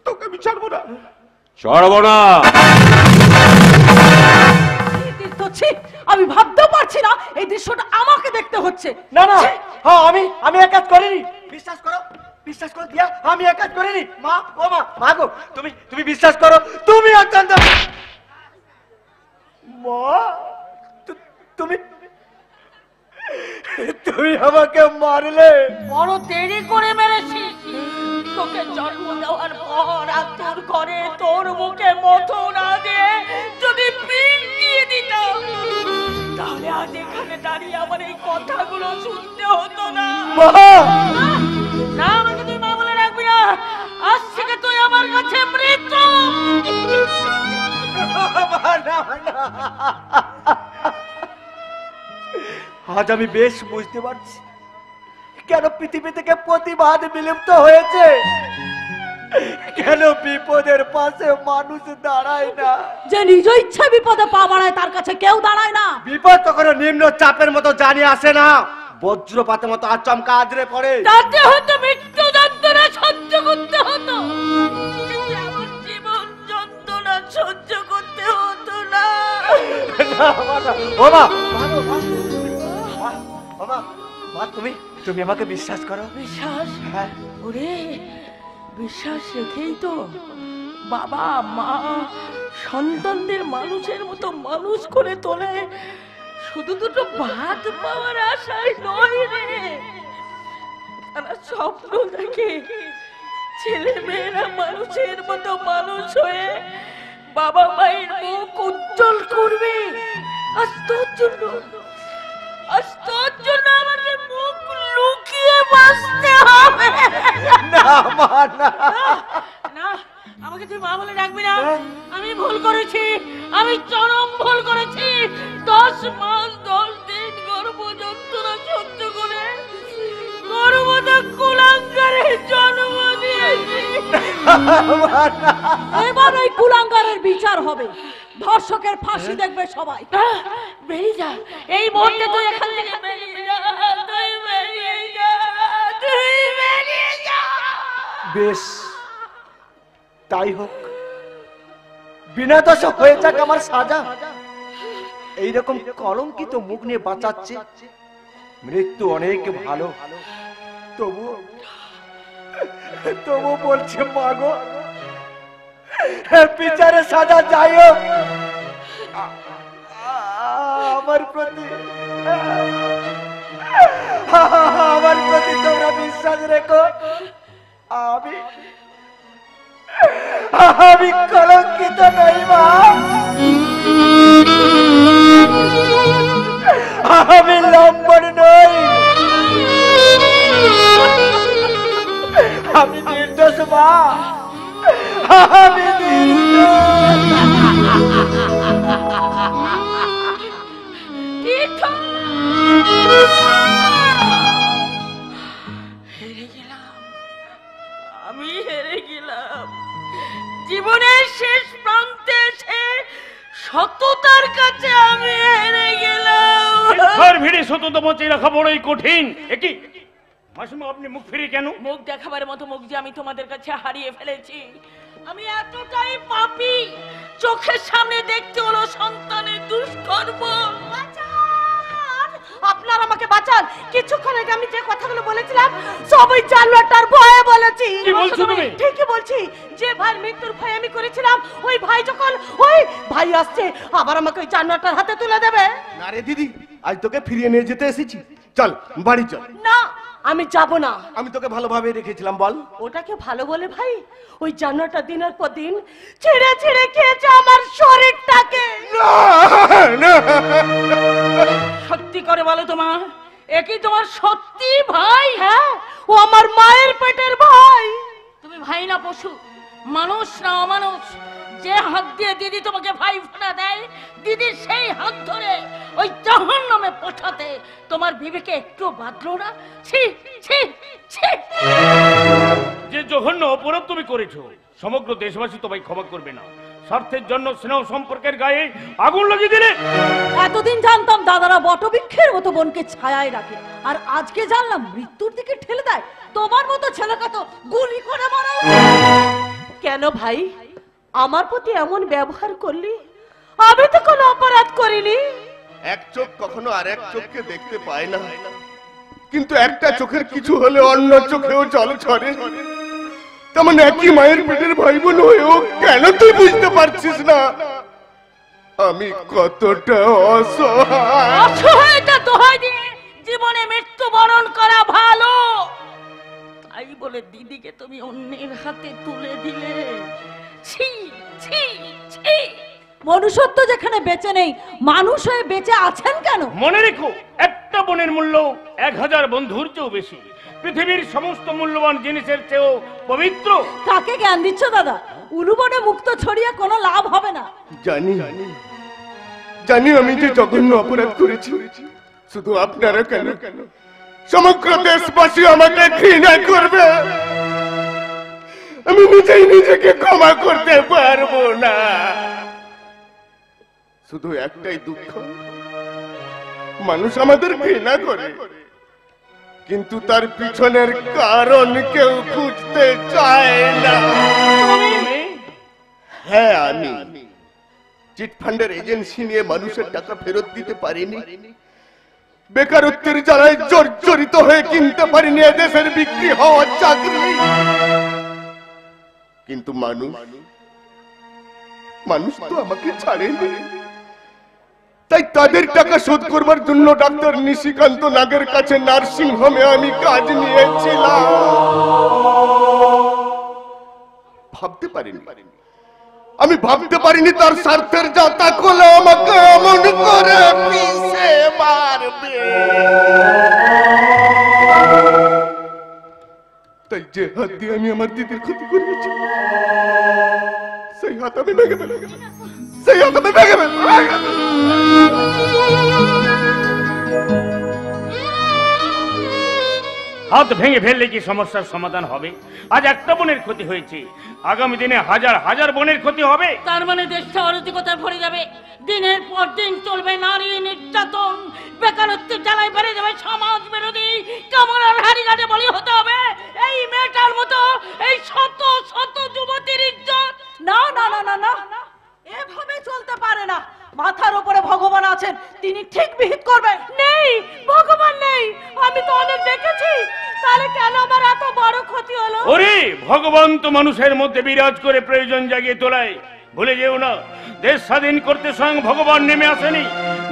তোকে আমি ছাড়বো না, ছাড়বো না। আমি ভাবতেও পারছি না এই দৃশ্যটা আমাকে দেখতে হচ্ছে। না না, হ্যাঁ আমি এক কাজ করিনি। বিশ্বাস করো, বিশ্বাস করো দিয়া, আমি এক কাজ করিনি। মা, ও মা, মা গো, তুমি বিশ্বাস করো, তুমি অত্যন্ত মা, তুমি আমাকে মারলে। বড় দেরি করে মেরেছিস। তোকে জন্ম দেওয়ার পর আর তোর ঘরে তোর মুখে মধু না দিয়ে যদি পিন দিয়ে দিতাম, তাহলে আজ এখানে দাঁড়িয়ে আমার এই কথাগুলো শুনতে হতো না। না, আমাকে তুই মা বলে রাখবি না। আজ থেকে তুই আমার কাছে মৃত্যু। আজ আমি বেশ বুঝতে পারছি কেন পৃথিবী থেকে প্রতিবাদ বিলুপ্ত হয়েছে, কেন বিপদের পাশে মানুষ দাঁড়ায় না। যে নিজ ইচ্ছা বিপদে পা বাড়ায় তার কাছে কেউ দাঁড়ায় না। বিপদ তখন নিম্ন চাপের মতো জানি আসে না, বজ্রপাতের মতো আচমকা আজরে পড়ে। তাতে হয়তো মৃত্যু যন্ত্রণা সহ্য করতে হতো, এমন জীবন যন্ত্রণা সহ্য করতে হতো না। তুমি আমাকে বিশ্বাস করো। বিশ্বাস? হ্যাঁ। ওরে বিশ্বাস রেখেই তো বাবা মা সন্তানদের মানুষের মতো মানুষ করে তোলে, শুধু দুটো ভাত পাওয়ার আশায় নয় রে। তারা স্বপ্ন দেখে ছেলে মেয়েরা মানুষের মতো মানুষ হয়ে বাবা মায়ের মুখ উজ্জ্বল করবে। আজ তোর জন্য আমাদের মুখ লুকিয়ে বাঁচতে হবে। না মা, না না, আমাকে তুই মা বলে ডাকবি না। আমি ভুল করেছি, আমি চরম ভুল করেছি। 10 মাস 10 দিন গর্ভ যন্ত্রণা সহ্য করে গর্ভটা কুলাঙ্গারের জন্ম দিয়েছি। এবার এই কুলাঙ্গারের বিচার হবে, ধর্ষকের ফাঁসি দেখবে সবাই। বেরিয়ে যা এই মুহূর্তে, তুই এখান থেকে বেরিয়ে যা, তুই বেরিয়ে যা, তুই বেরিয়ে যা। বেশ তাই হোক, বিনা দোষ হয়ে যাক আমার সাজা। এইরকম কলঙ্কিত মুখ নিয়ে বাঁচাচ্ছে মৃত্যু অনেক ভালো। তবু বলছে মাগো, বিচারে সাজা যাই হোক, আমার প্রতি তোমরা বিশ্বাস রেখো। আমি কলঙ্কিত নই মা, আমি লম্বন নই, আমি নির্দোষ মা, আমি হেরে গেলাম। জীবনের শেষ প্রান্তে এসে সততার কাছে আমি হেরে গেলাম। ভিড়ে সততা বজায় রাখা বড়ই কঠিন। একই মাসিমা, আপনি মুখ ফিরে কেন? মুখ দেখাবার মতো মুখ যে আমি তোমাদের কাছে হারিয়ে ফেলেছি। আমি এতটাই পাপী, চোখের সামনে দেখতে হলো সন্তানের দুষ্কর্ম। আপনার আমাকে বাঁচান। কিছুক্ষণ আগে আমি যে কথাগুলো বলেছিলাম সবই জানোয়ারটার ভয়ে বলেছি। কি বলছো তুমি? ঠিকই বলছি। যে ভাইয়ের মৃত্যুর ভয় আমি করেছিলাম, ওই ভাই যখন ওই ভাই আসছে আবার আমাকে ওই জানোয়ারটার হাতে তুলে দেবে। না রে দিদি, আজ তোকে ফিরিয়ে নিয়ে যেতে এসেছি, চল বাড়ি চল। না, আমি যাব না। আমি তোকে ভালোভাবে রেখেছিলাম, বল। ওটাকে ভালো বলে ভাই? ওই জানোয়ারটা দিনের পর দিন ছিঁড়ে ছিঁড়ে খেয়েছে আমার শরীরটাকে। সত্যি করে বলো তোমা, একই তোমার সত্যি ভাই? হ্যাঁ, ও আমার মায়ের পেটের ভাই। তুমি ভাই না পশু, মানুষ না অমানুষ। যে হাত দিয়ে দিদি তোমাকে ভাই ফোঁটা দেয়, দিদির সেই হাত ধরে ওই জাহান্নামে পৌঁছাতে তোমার বিবেকে একটু বাঁধলো না? ছি ছি ছি। যে জঘন্য অপরাধ তুমি করেছো, সমগ্র দেশবাসী তোমায় ক্ষমা করবে না। স্বার্থের জন্য স্নেহ সম্পর্কের গায়ে আগুন লাগিয়ে দিলে। এতদিন জানতাম দাদারা বটবৃক্ষের মতো বোনকে ছায়ায় রাখে, আর আজকে জানলাম মৃত্যুর দিকে ঠেলে দেয়। তোমার মতো ছেলেকে তো গুলি করে মারা উচিত। কেন ভাই আমার প্রতি এমন ব্যবহার করলি? আমি তো কোনো অপরাধ করিনি। এক চোখ কখনো আর এক চোখকে দেখতে পায় না, কিন্তু একটা চোখের কিছু হলে অন্য চোখেও জল ঝরে। তেমন একই মায়ের পেটের ভাই বোন হয়েও কেন তুই বুঝতে পারছিস না আমি কতটা অসহায়? অসহায়তা দোহাই দিয়ে জীবনে মৃত্যুবরণ করা ভালো। তাই বলে দিদিকে তুমি অন্যের হাতে তুলে দিলে। ছি ছি ছি। মনুষ্যত্ব যেখানে বেঁচে নেই, মানুষ হয়ে বেঁচে আছেন কেন? মনে রেখো, একটা বোনের মূল্য 1000 বন্ধুর চেয়েও বেশি। পৃথিবীর সমস্ত মূল্যবান জিনিসের চেয়েও পবিত্র। কাকে জ্ঞান দিচ্ছ দাদা? উলুবনে মুক্ত ছড়িয়ে কোনো লাভ হবে না। জানি, জানি আমি যে জঘন্য অপরাধ করেছি, শুধু আপনারা কেন, সমগ্র দেশবাসী আমাকে ঘৃণা করবে। আমি নিজেই নিজেকে ক্ষমা করতে পারবো না। শুধু একটাই দুঃখ, মানুষ আমাদের ঘৃণা করে, কিন্তু তার পিছনের কারণ কেউ খুঁজতে চায় না। হ্যাঁ, আমি চিটফান্ডের এজেন্সি নিয়ে মানুষের টাকা ফেরত দিতে পারিনি, বেকারত্বের জ্বালায় জর্জরিত হয়ে কিনতে পারিনি এদেশের বিক্রি হওয়া চাকরি। কিন্তু মানুষ তো আমাকে ছাড়েনি। তাই তাদের টাকা শোধ করবার জন্য ডাক্তার নিশিকান্ত নাগের কাছে নার্সিং হোমে আমি কাজ নিয়েছিলাম। আমি ভাবতে পারিনি তার স্বার্থের যাতা কোলে আমাকে এমন করে পিষে মারবে। তাই যে হাত দিয়ে আমি আমার দিদির ক্ষতি করেছি, সেই হাত আমি ভেঙে ফেলেছি। হাত ভেঙে ফেললে কি সমস্যার সমাধান হবে? আজ একটা বোনের ক্ষতি হয়েছে, আগামী দিনে হাজার হাজার বোনের ক্ষতি হবে। তার মানে দেশটা অরাজকতায় ভরে যাবে, দিনের পর দিন চলবে নারী নির্যাতন, বেকারত্বের জ্বালায় বেড়ে যাবে সমাজ বিরোধী কামনার হাড়িঘাটে বলি হতে হবে এই মেয়েটার মতো এই শত শত যুবতীর ইজ্জত। না না না না না, এভাবে চলতে পারে না। মাথার উপরে ভগবান আছেন, তিনি ঠিক বিহিত করবেন। নেই, ভগবান নেই, আমি তো অনেক দেখেছি, তাহলে কেন আমার এত বড় ক্ষতি হলো? ওরে, ভগবান তো মানুষের মধ্যে বিরাজ করে প্রয়োজন জাগিয়ে তোলায়। ভুলে যেও না, দেশ স্বাধীন করতে স্বয়ং ভগবান নেমে আসেনি।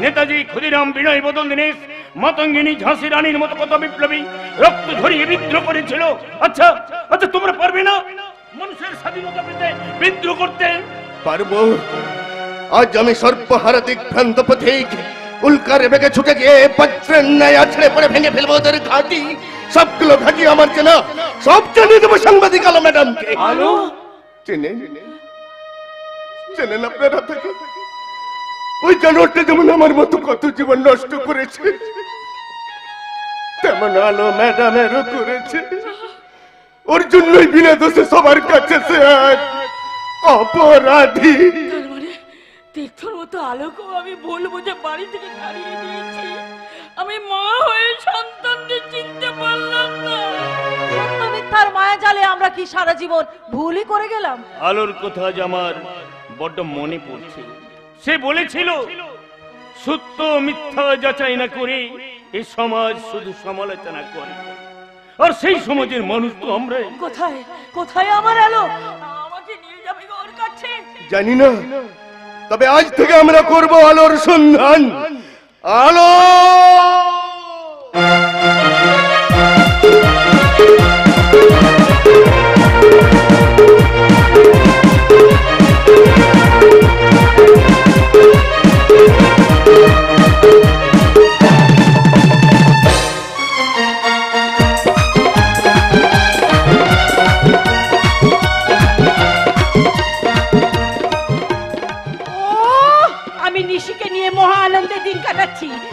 নেতাজি, ক্ষুদিরাম, বিনয়, বদল দীনেশ, মাতঙ্গিনী, ঝাঁসি রানীর মতো কত বিপ্লবী রক্ত ঝরিয়ে বিদ্রোহ করেছিল। আচ্ছা, তোমরা পারবে না মানুষের স্বাধীনতা পেতে বিদ্রোহ করতে? পারবো। আজ আমি সর্বহারা দিগ্ভ্রান্ত পথিক উল্কারে বেগে ছুটে গিয়ে বজ্রের ন্যায় আছড়ে পড়ে ভেঙে ফেলবো ওদের ঘাঁটি। সবগুলো ঘাঁটি আমার চেনা, সব জানিয়ে দেবো সাংবাদিক আলো ম্যাডামকে। আলো চেনেন আপনারা তাকে? ওই জানোয়ারটা যেমন আমার মতো কত জীবন নষ্ট করেছে, তেমন আলো ম্যাডামেরও করেছে। ওর জন্যই বিনা দোষে সবার কাছে সে অপরাধী। তার মানে তীর্থর মতো আলোকেও আমি ভুল বুঝে বাড়ি থেকে তাড়িয়ে দিয়েছি। আমি মা হয়ে সন্তানদের চিনতে পারলাম না। সত্য মিথ্যার মায়া জালে আমরা কি সারা জীবন ভুলই করে গেলাম? আলোর কথা যে আমার বড্ড মনে পড়ছে। সে বলেছিল, সত্য মিথ্যা যাচাই না করে এই সমাজ শুধু সমালোচনা করে। আর সেই সমাজের মানুষ তো আমরা। কোথায় কোথায় আমার আলো? আমাকে নিয়ে যাবে ওর কাছে? জানি না, তবে আজ থেকে আমরা করব আলোর সন্ধান। আলো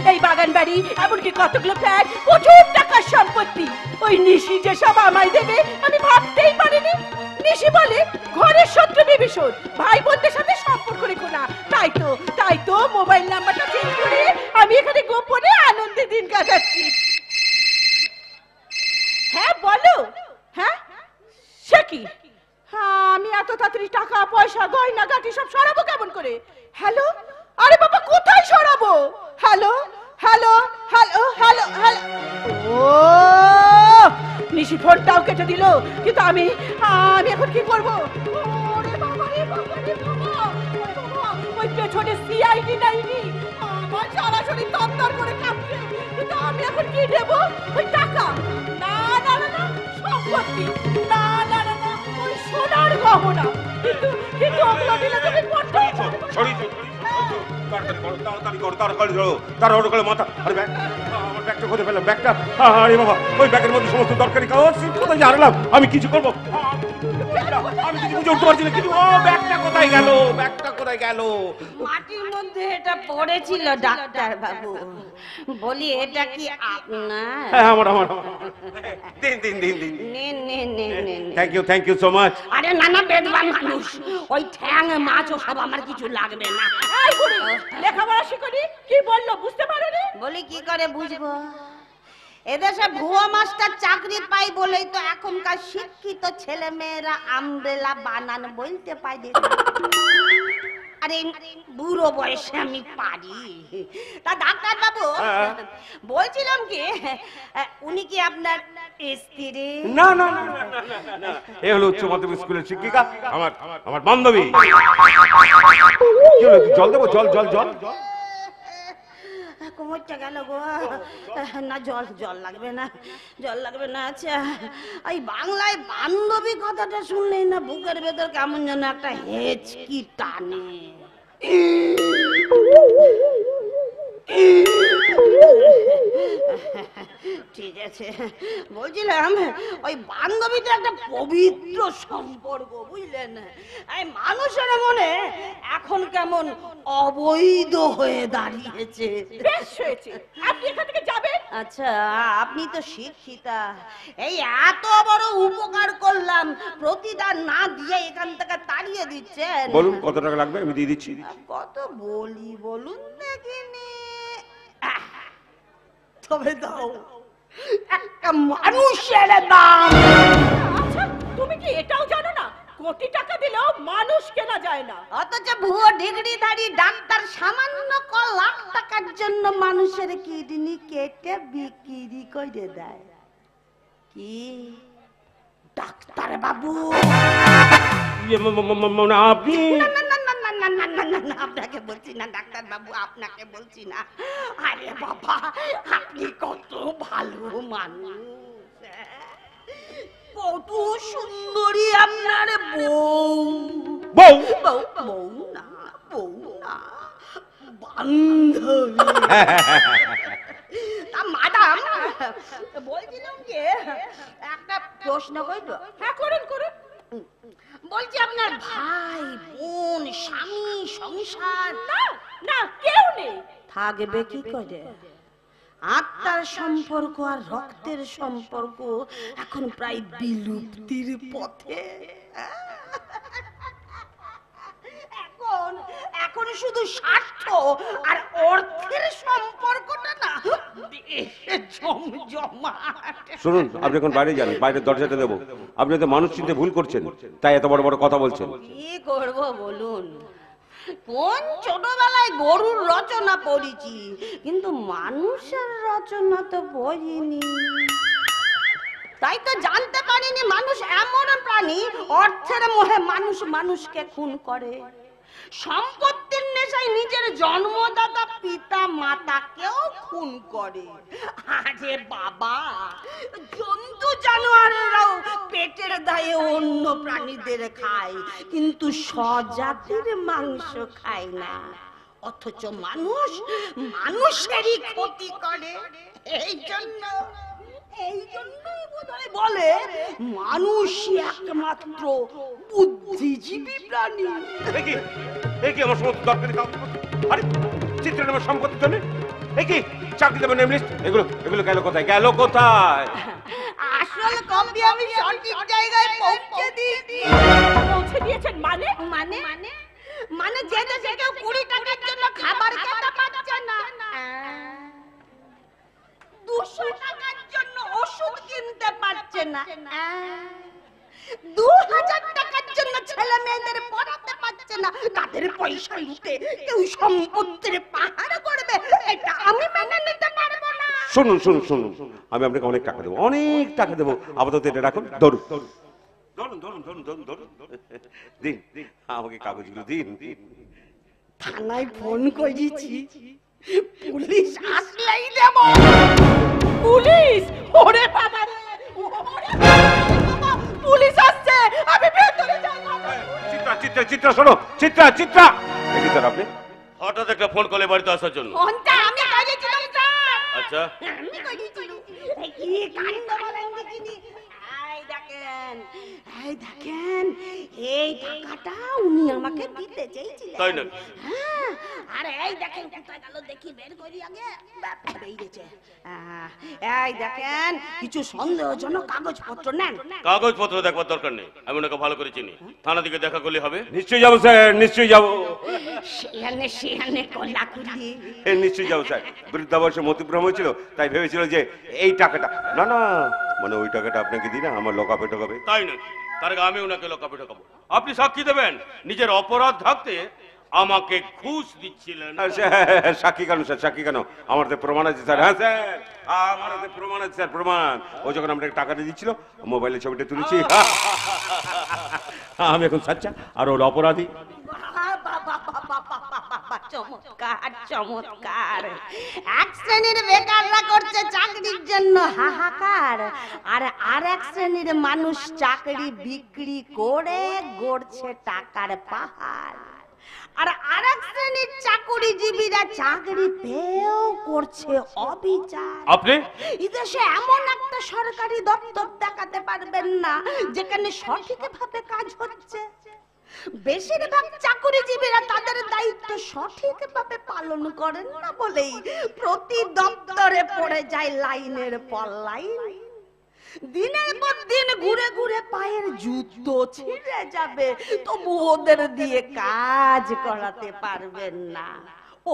এই বাগান বাড়ি, এমনকি কতগুলো ফ্ল্যাট, প্রচুর টাকার সম্পত্তি। ওই নিশি যে সব আমায় দেবে আমি ভাবতেই পারিনি। নিশি বলে ঘরের শত্রু বিভীষণ, ভাই বোনদের সাথে সম্পর্ক রেখো না। তাই তো মোবাইল নাম্বারটা চেঞ্জ করে আমি এখানে গোপনে আনন্দে দিন কাটাচ্ছি। হ্যাঁ বলো। হ্যাঁ, সে কি? আমি এত তাড়াতাড়ি টাকা পয়সা গয়না গাটি সব সরাবো কেমন করে? হ্যালো, আরে বাবা কোথায় সরাবো? Hello hello hello hello hello. ও নিশি ফোনটাও কেটে দিল, কিন্তু আমি এখন কি করবো? ওরে বাবা রে বাবা রে বাবা, ওই পেছনে সিআইডি নাইনি, আমার সারা শরীর তরতর করে কাঁপছে। কিন্তু আমি এখন কি দেবো? ওই টাকা না না না না, সম্পত্তি না না না না, ওই সোনার গহনা। কিন্তু ওগুলো দিলে তুমি পড়তে আমি কিছু করবো, আমি কিছু বুঝে উঠতে পারছি না। কিন্তু ব্যাগটা কোথায় গেল? ব্যাগটা কোথায় গেল? মাটির মধ্যে এটা পড়েছিল ডাক্তার বাবু। বলি এটা কি আপনার? হ্যাঁ, আমার। দিন। নেন। Thank you so much. আরে নানা বেদবা মানুষ, ওই ঠ্যাং মাছ ও সব আমার কিছু লাগবে না। এই বুড়ি, লেখাপড়া শিখনি, কি বললো বুঝতে পারোনি? বলি কি করে বুঝবো? এদেশে ভুয়ো মাস্টার চাকরি পাই বলেই তো এখনকার শিক্ষিত ছেলে মেয়েরা আমব্রেলা বানান বলতে পারে না। আরে বুড়ো বয়সে আমি পারি। তা ডাক্তার বাবু, বলছিলাম কি, উনি কি আপনার স্ত্রী? না, এ হলো উচ্চ মাধ্যমিক স্কুলের শিক্ষিকা, আমার বান্ধবী। জল দেবো? জল। কোমরটা গেল গো। না জল লাগবে না। আচ্ছা, এই বাংলায় বান্ধবী কথাটা শুনলেই না বুকের ভেতর কেমন যেন একটা হেঁচকি টানে। ঠিক আছে, বলছিলাম ওই বান্ধবীটা একটা পবিত্র সম্পর্ক, বুঝলেন? এই মানুষের মনে এখন কেমন অবৈধ হয়ে দাঁড়িয়েছে। বেশ হয়েছে, আপনি এখান থেকে যাবেন। আচ্ছা, আপনি তো শিক্ষিতা, এই এত বড় উপকার করলাম, প্রতিদান না দিয়ে এখান থেকে তাড়িয়ে দিচ্ছেন। বলুন কত টাকা লাগবে, আমি দিয়ে দিচ্ছি। কত বলি বলুন দেখিনি? তবে দাও একটা মানুষের দাম। আচ্ছা, তুমি কি এটাও জানো না কোটি টাকা দিলেও মানুষ কেনা যায় না? অথচ ভুয়ো ডিগ্রিধারী ডাক্তার সামান্য ক লাখ টাকার জন্য মানুষের কিডনি কেটে বিক্রি করে দেয়। কি ডাক্তার বাবু? আপনি? না, আপনাকে বলছি না ডাক্তার বাবু, আপনাকে বলছি না। আরে বাবা, আপনি কত ভালো মানুষ, কত সুন্দরী আপনার বউ না বান্ধবী। তা মাদাম, বলছিলাম কি, একটা প্রশ্ন করবো? হ্যাঁ, করুন। বলছি আপনার ভাই বোন স্বামী সংসার? না, কেউ নেই। থাকবে কি করে? আত্মার সম্পর্ক আর রক্তের সম্পর্ক এখন প্রায় বিলুপ্তির পথে। এখন শুধু স্বার্থ আর অর্থের সম্পর্কটা না জমজমাট। শুনুন, আপনি এখন বাইরে যান, বাইরের দরজাটা দেবো। আপনি তো মানুষ চিনতে ভুল করছেন, তাই এত বড় কথা বলছেন। কি করব বলুন? কোন ছোটবেলায় গরুর রচনা পড়েছি, কিন্তু মানুষের রচনা তো পড়িনি। তাই তো জানতে পারিনি মানুষ এমন প্রাণী, অর্থের মোহে মানুষকে খুন করে, সম্পত্তির নেশায় নিজের জন্মদাতা পিতা মাতাকেও খুন করে। আরে বাবা, জন্তু জানোয়ারেরাও পেটের দায়ে অন্য প্রাণীদের খায়, কিন্তু স্বজাতির মাংস খায় না। অথচ মানুষেরই ক্ষতি করে। এই জন্যই বোধহয় বলে মানুষই একমাত্র বুদ্ধিজীবী প্রাণী। কি আমার সমস্ত দরকারি কাজ? আরে চিত্র নামের সম্পত্তির জন্য কি চাকরি দেবেন নেম লিস্ট? এগুলো গেল কোথায়? আসল কপি আমি সঠিক জায়গায় পৌঁছে দিয়েছেন। মানে যে দেশে কেউ 20 টাকার জন্য খাবার খেতে পাচ্ছে না, 200 টাকার জন্য ওষুধ কিনতে পারছে না, 2000 টাকার জন্য ছেলে মেয়েদের পড়াতে পারছে না, তাদের পয়সা লুটে কেউ সম্পত্তির পাহাড় করবে, এটা আমি মেনে নিতে পারবো না। শুনুন, আমি আপনাকে অনেক টাকা দেবো। আপাতত এটা রাখুন, ধরুন। দিন, আমাকে কাগজগুলো দিন। থানায় ফোন করেছি, পুলিশ আসলেই দেব। পুলিশ? ওরে বাবা রে, পুলিশ আসছে, আমি ভেতরে যাব। চিত্রা শোনো, চিত্রা দেখি স্যার, আপনি হঠাৎ একটা ফোন কলে বাড়িতে আসার জন্য? ফোনটা আমি করেছিলাম স্যার। আচ্ছা, আমি করেছিলাম। কি কাণ্ড বলেন দেখিনি? এই দেখেন, দেখেন, এই দেখেন, এই টাকাটা উনি আমাকে দিতে চেয়েছিলেন। তাই না? হ্যাঁ, আর এই দেখেন কোথায় গেল দেখি, বের করি আগে। বেরিয়েছে। এই দেখেন, কিছু সন্দেহজনক কাগজপত্র নেন। কাগজপত্র দেখবার দরকার নেই, আমি ওনাকে ভালো করে চিনি। থানা দিকে দেখা করলে হবে। নিশ্চয়ই যাবো স্যার, নিশ্চয়ই যাবো। সেখানে কোলাকুলি। নিশ্চয়ই যাবো স্যার। বৃদ্ধাবয়সে মতিভ্রম হয়েছিল, তাই ভেবেছিল যে এই টাকাটা না না মানে ওই টাকাটা আপনাকে দিই না, আমার লকাপে ঢোকাবে। তাই না? তার আগে আমি ওনাকে লকাপে ঢোকাবো। আপনি সাক্ষী দেবেন নিজের অপরাধ ঢাকতে আমাকে ঘুষ দিচ্ছিলেন। সাক্ষী কেন স্যার, সাক্ষী কেন? আমার তো প্রমাণ আছে স্যার। হ্যাঁ স্যার, আমার হাতে প্রমাণ আছে স্যার, প্রমাণ। ও যখন আপনাকে টাকাটা দিচ্ছিল, মোবাইলে ছবিটা তুলেছি। আমি এখন সাচ্চা আর ওর অপরাধী। চমৎকার চমৎকার। এক শ্রেণীর বেকাররা করছে চাকরির জন্য হাহাকার, আর এক শ্রেণীর মানুষ চাকরি বিক্রি করে গড়ছে টাকার পাহাড়, আর এক শ্রেণীর চাকরিজীবীরা চাকরি পেয়েও করছে অবিচার। আপনি এদেশে এমন একটা সরকারি দপ্তর দেখাতে পারবেন না যেখানে সঠিকভাবে কাজ হচ্ছে। বেশিরভাগ চাকরিজীবীরা তাদের দায়িত্ব সঠিকভাবে পালন করেন না বলেই প্রতি দপ্তরে পড়ে যায় লাইনের পর লাইন। দিনের পর দিন ঘুরে ঘুরে পায়ের জুতো ছিঁড়ে যাবে, তবু ওদের দিয়ে কাজ করাতে পারবেন না।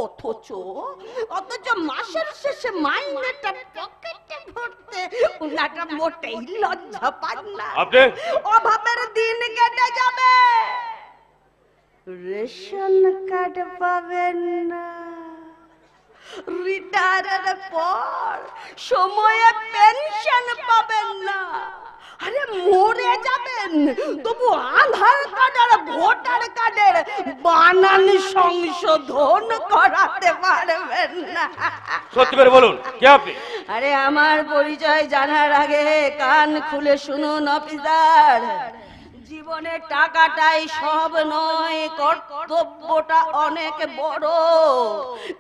অথচ মাসের শেষে মাইনেটা পকেটে ভরতে উনাটা মোটেই লজ্জা পান না। অভাবের দিন কেটে যাবে, রেশন কার্ড পাবেন না, রিটায়ারের পর সময়ে পেনশন পাবেন না, আরে মরে যাবেন, তবু আধার কার্ড আর ভোটার কার্ডের বানান সংশোধন করাতে পারবেন না। সত্যি করে বলুন, কে আপনি? আরে আমার পরিচয় জানার আগে কান খুলে শুনুন অফিসার। জীবনের টাকাটাই সব নয়, কর্তব্যটা অনেক বড়।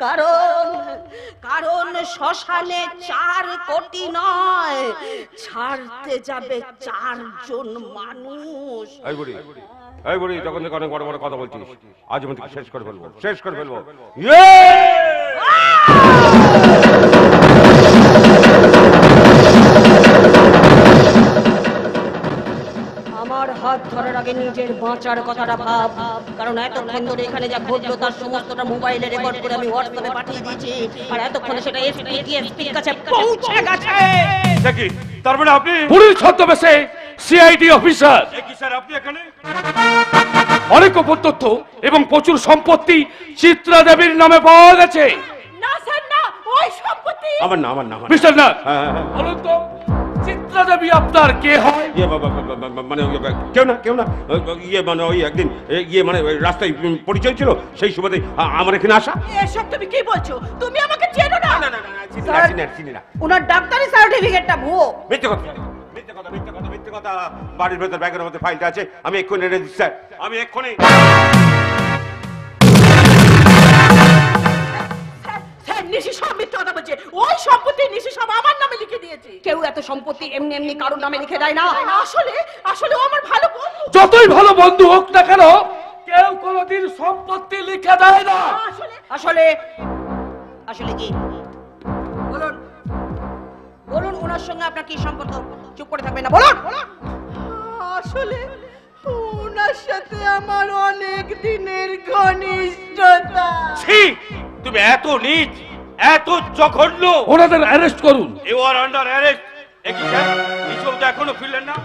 কারণ শ্মশানে 4 কোটি নয়, ছাড়তে যাবে 4 জন মানুষ। এই বুড়ি তখন থেকে অনেক বড় বড় কথা বলছিস, আজ আমি তোকে শেষ করে ফেলবো, শেষ করে ফেলবো। আমার হাত ধরার আগে নিজের বাঁচার কথাটা ভাব, কারণ এতক্ষণ ধরে এখানে যা ঘটলো তার সমস্তটা মোবাইলে রেকর্ড করে আমি হোয়াটসঅ্যাপে পাঠিয়ে দিয়েছি, আর এতক্ষণে সেটা এসপির কাছে পৌঁছে গেছে। দেখি, তার মানে আপনি পুলিশ ছদ্মবেশে সিআইডি অফিসার। কি স্যার আপনি এখানে? অনেক গোপন তথ্য এবং প্রচুর সম্পত্তি চিত্রা দেবীর নামে পাওয়া গেছে। না স্যার না, ওই সম্পত্তি আমার না, আমার না। মিস্টার নাথ, বলুন তো চিত্রা দেবী আপনার কে হয়? মানে কেউ না মানে ওই একদিন মানে রাস্তায় পরিচয় ছিল, সেই সুবাদে আমার এখানে আসা। এসব তুমি কি বলছো? তুমি আমাকে চেনো না? না চিনি না। ওনার ডাক্তারি সার্টিফিকেটটা ভুয়ো। মিথ্যে কথা। বাড়ির ভেতর ব্যাগের মধ্যে ফাইলটা আছে, আমি এক্ষুনি এনে দিচ্ছি স্যার, আমি এক্ষুনি। নিশি সব মিথ্যে কথা বলছে। ওই সম্পত্তি নিশি সব আমার নামে লিখে দিয়েছে। কেউ এত সম্পত্তি এমনি এমনি কারোর নামে লিখে দেয় না। আসলে ও আমার ভালো বন্ধু। যতই ভালো বন্ধু হোক না কেন, কেউ কোনোদিন সম্পত্তি লিখে দেয় না। আসলে কি বলুন ওনার সঙ্গে আপনার কি সম্পর্ক? চুপ করে থাকবেন না, বলুন। আসলে ওনার সাথে আমার অনেক দিনের ঘনিষ্ঠতা। ছি, তুমি এত নীচ, এত জঘন্য। ওনাদের অ্যারেস্ট করুন। You are under arrest. একই স্যার, কিছু তো এখনো ফিরলেন না।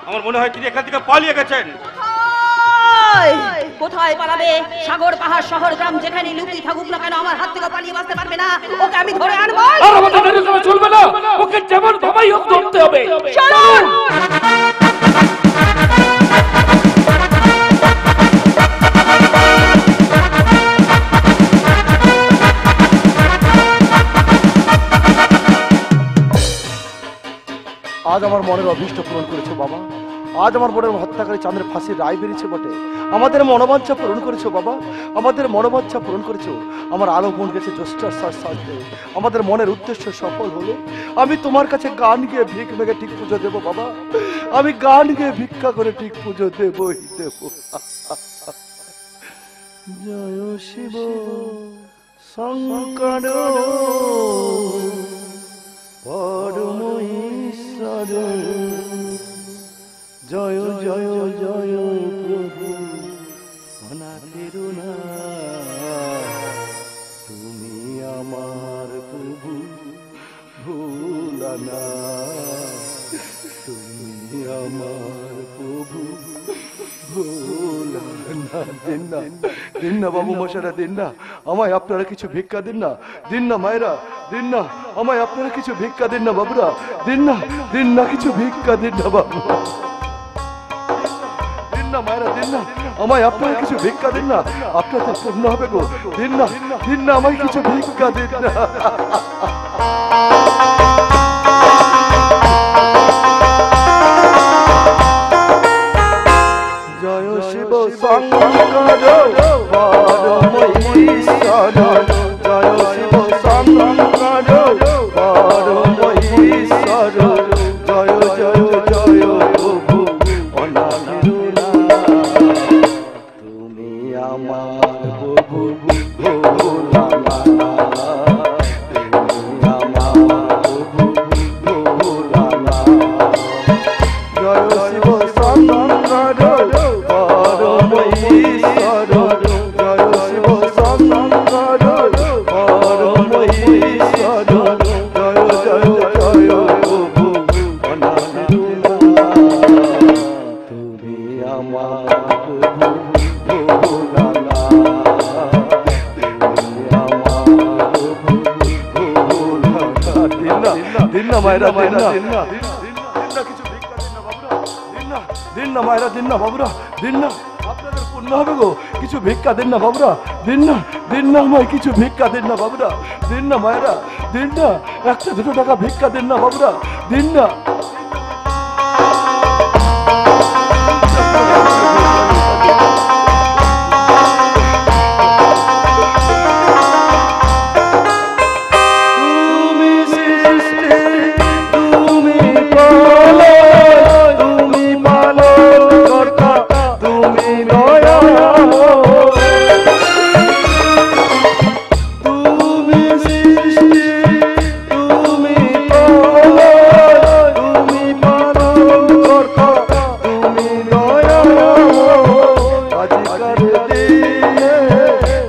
আমার মনে হয় তিনি এখান থেকে পালিয়ে গেছেন। কোথায় পালাবে? সাগর পাহাড় শহর গ্রাম যেখানে লুকিয়ে থাকুক না কেন, আমার হাত থেকে পালিয়ে বাঁচতে পারবে না। ওকে আমি ধরে আনবো। আর আমাদের দেরি করা চলবে না, ওকে যেমন ভাবেই হোক ধরতে হবে। চলুন। আজ আমার মনের অভীষ্ট পূরণ করেছো বাবা, আজ আমার বোনের হত্যাকারী চাঁদের ফাঁসির রায় বেরিয়েছে বটে। আমাদের মনোবাঞ্ছা পূরণ করেছো বাবা, আমাদের মনোবাঞ্ছা পূরণ করেছো। আমার আলো বোন গেছে জ্যৈষ্ঠার সাজতে, আমাদের মনের উদ্দেশ্য সফল হলে আমি তোমার কাছে গান গিয়ে ভিক মেঘে ঠিক পুজো দেবো বাবা। আমি গান গিয়ে ভিক্ষা করে ঠিক পুজো দেবই দেব। জয় শিব শঙ্কর পরম ঈশ্বর, জয় জয় জয় প্রভু অনাথের নাথ, তুমি আমার প্রভু ভোলানা, তুমি আমার প্রভু ভোলানা। দিন না, দিন না বাবু মশারা, দিন না আমায় আপনারা কিছু ভিক্ষা দিন না, দিন না মায়েরা, দিন না আমায় আপনারা কিছু ভিক্ষা দিন না বাবুরা, দিন না, দিন না কিছু ভিক্ষা দিন না বাবু, দিন না মায়েরা, দিন না আমায় আপনারা কিছু ভিক্ষা দিন না, আপনাদের পূর্ণ হবে গো, দিন না, দিন না আমায় কিছু ভিক্ষা দিন না। জয় শিব শঙ্কর পরম ঈশ্বর, জয় শিব শঙ্কর পরম ঈশ্বর, জয় জয় জয় প্রভু অনাথের নাথ, তুমি আমার প্রভু ভোলানা, তুমি আমার প্রভু ভোলানা। জয় শিব শঙ্কর পরম ঈশ্বর, জয় শিব শঙ্কর পরম ঈশ্বর, জয় জয় জয় প্রভু অনাথের নাথ, তুমি আমার প্রভু ভোলানা, তুমি আমার প্রভু ভোলানা। দিন না মায়েরা, দিন না, দিন না, দিন না কিছু ভিক্ষা দিন না বাবুরা, দিন না, দিন না মায়েরা, দিন না বাবুরা, দিন না আপনাদের পূর্ণ হবে গো, কিছু ভিক্ষা দিন না বাবুরা, দিন না, দিন না আমায় কিছু ভিক্ষা দিন না বাবুরা, দিন না মায়েরা, দিন না 1-2 টাকা ভিক্ষা দিন না বাবুরা, দিন না। তুমি সৃষ্টি, তুমি পালন, তুমি পালন কর্তা, তুমি দয়াময়, তুমি সৃষ্টি, তুমি পালন, তুমি পালন কর্তা, তুমি দয়াময়, আজকাল দিনে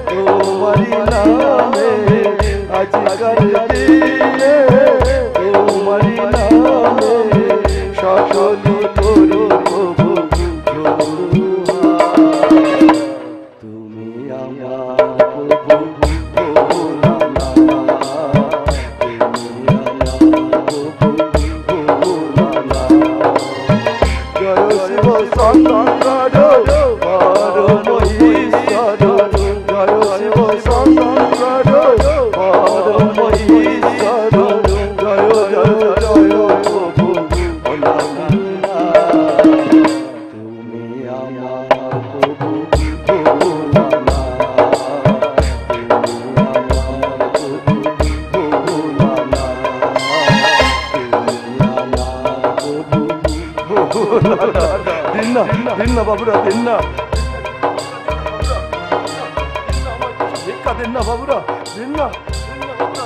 তোমারি নামে, আজকাল দিনে তোমারি নামে সকলি করো প্রভু জোড়হাত, তুমি আমার প্রভু ভোলানা, তুমি আমার প্রভু ভোলানা। জয় শিব শঙ্কর পরম ঈশ্বর, জয় শিব শঙ্কর পরম ঈশ্বর, জয় জয় জয় প্রভু অনাথের নাথ, তুমি আমার প্রভু ভোলানা, তুমি আমার প্রভু ভোলানা, তুমি আমার প্রভু ভোলানা। দিন না, দিন না বাবুরা, দিন না ভিক্ষা দিন না বাবুরা, দিন না,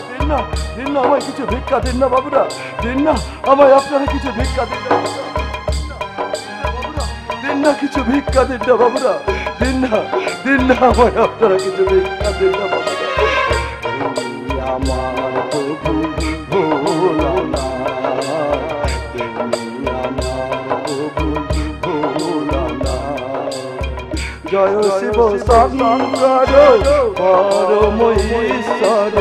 দিন না, দিন না আমায় কিছু ভিক্ষা দিন না বাবুরা, দিন না আমায় আপনারা কিছু ভিক্ষা দিন না বাবুরা, দিন না কিছু ভিক্ষা দিন না বাবুরা, দিন না, দিন না আমায় আপনারা কিছু ভিক্ষা দিন না বাবুরা। তুমি আমার প্রভু ভোলানা, তুমি আমার প্রভু ভোলানা। জয় শিব শঙ্কর পরম ঈশ্বর,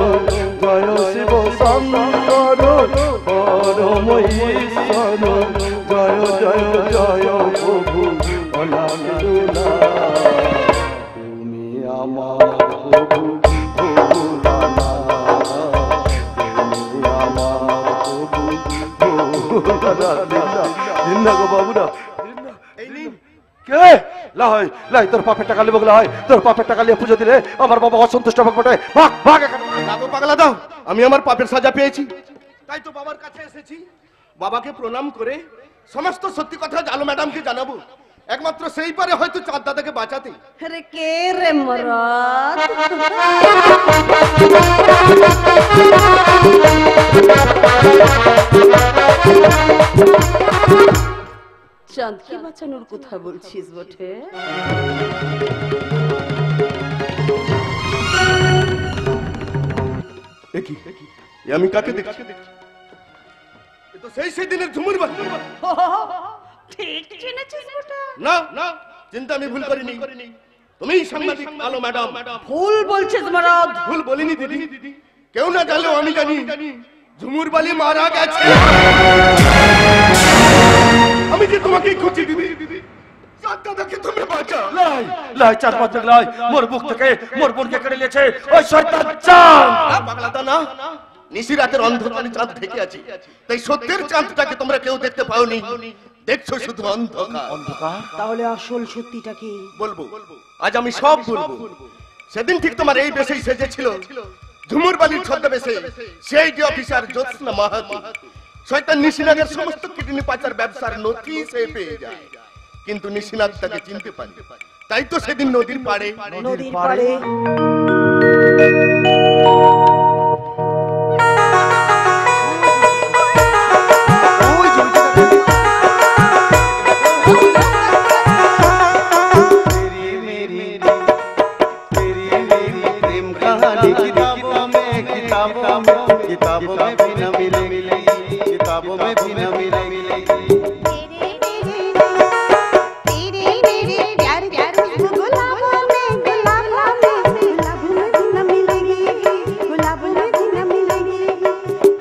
জয় শিব শঙ্কর পরম ঈশ্বর, জয় জয় জয় প্রভু অনাথের নাথ, তুমি আমার প্রভু ভোলানা, তুমি আমার প্রভু ভোলানা। দিন না গো বাবুরা, দিন না, কে লাই লাই তোর বাপের টাকা লিবো লাই তোর বাপের টাকা লিয়ে পুজো দিলে আমার বাবা অসন্তুষ্ট হবে বটে ভাগ ভাগ এখানে দাদু পাগলা দাও, আমি আমার পাপের সাজা পেয়েছি, তাই তো বাবার কাছে এসেছি। বাবাকে প্রণাম করে সমস্ত সত্যি কথা আলো ম্যাডামকে জানাবো, একমাত্র সেই পারে হয়তো চাঁদ দাদাকে বাঁচাতে। আরে কে রে মরাদ? চাঁদকে বাঁচানোর কথা বলছিস বটে? দেখি আমি কাকে দেখছি? এ তো সেই দিনের ঝুমুর বাড়ি। ঠিক চিনেছিস বটে? না না, চিন্তা আমি ভুল করিনি, তুমিই সাংবাদিক আলো ম্যাডাম। ভুল বলছিস মরাদ। ভুল বলিনি দিদি, কেউ না জানলেও আমি জানি ঝুমুর বালি মারা গেছে। আমি যে তোমাকে খুঁজি দিদি, চাঁদ দাদাকে তুমি বাঁচাও। লাই লাই চার পাঁচ লাই মোর বুক থেকে মোর বোনকে কেড়ে নিয়েছে ওই শয়তান চাঁদ। না পাগলা তা না, নিশি রাতের অন্ধকারে চাঁদ ঢেকে আছে, তাই সত্যের চাঁদটাকে তোমরা কেউ দেখতে পাওনি, দেখছো শুধু অন্ধকার। তাহলে আসল সত্যিটা কি? বলবো, আজ আমি সব বলবো। সেদিন ঠিক তোমার এই বেশেই সেজেছিল ঝুমুর বালির ছদ্মবেশে সেই যে অফিসার জ্যোৎস্না মাহাতো। শয়তান নিশিনাথের সমস্ত কিডনি পাচার ব্যবসার নথি সে পেয়ে যায়, কিন্তু নিশিনাথ তাকে চিনতে পারে। তাই তো সেদিন নদীর পাড়ে किताबों में भी न मिलेगी, किताबों में भी न मिलेगी। प्यार प्यार गुलाबों में भी न मिलेगी, गुलाबों में भी न मिलेगी।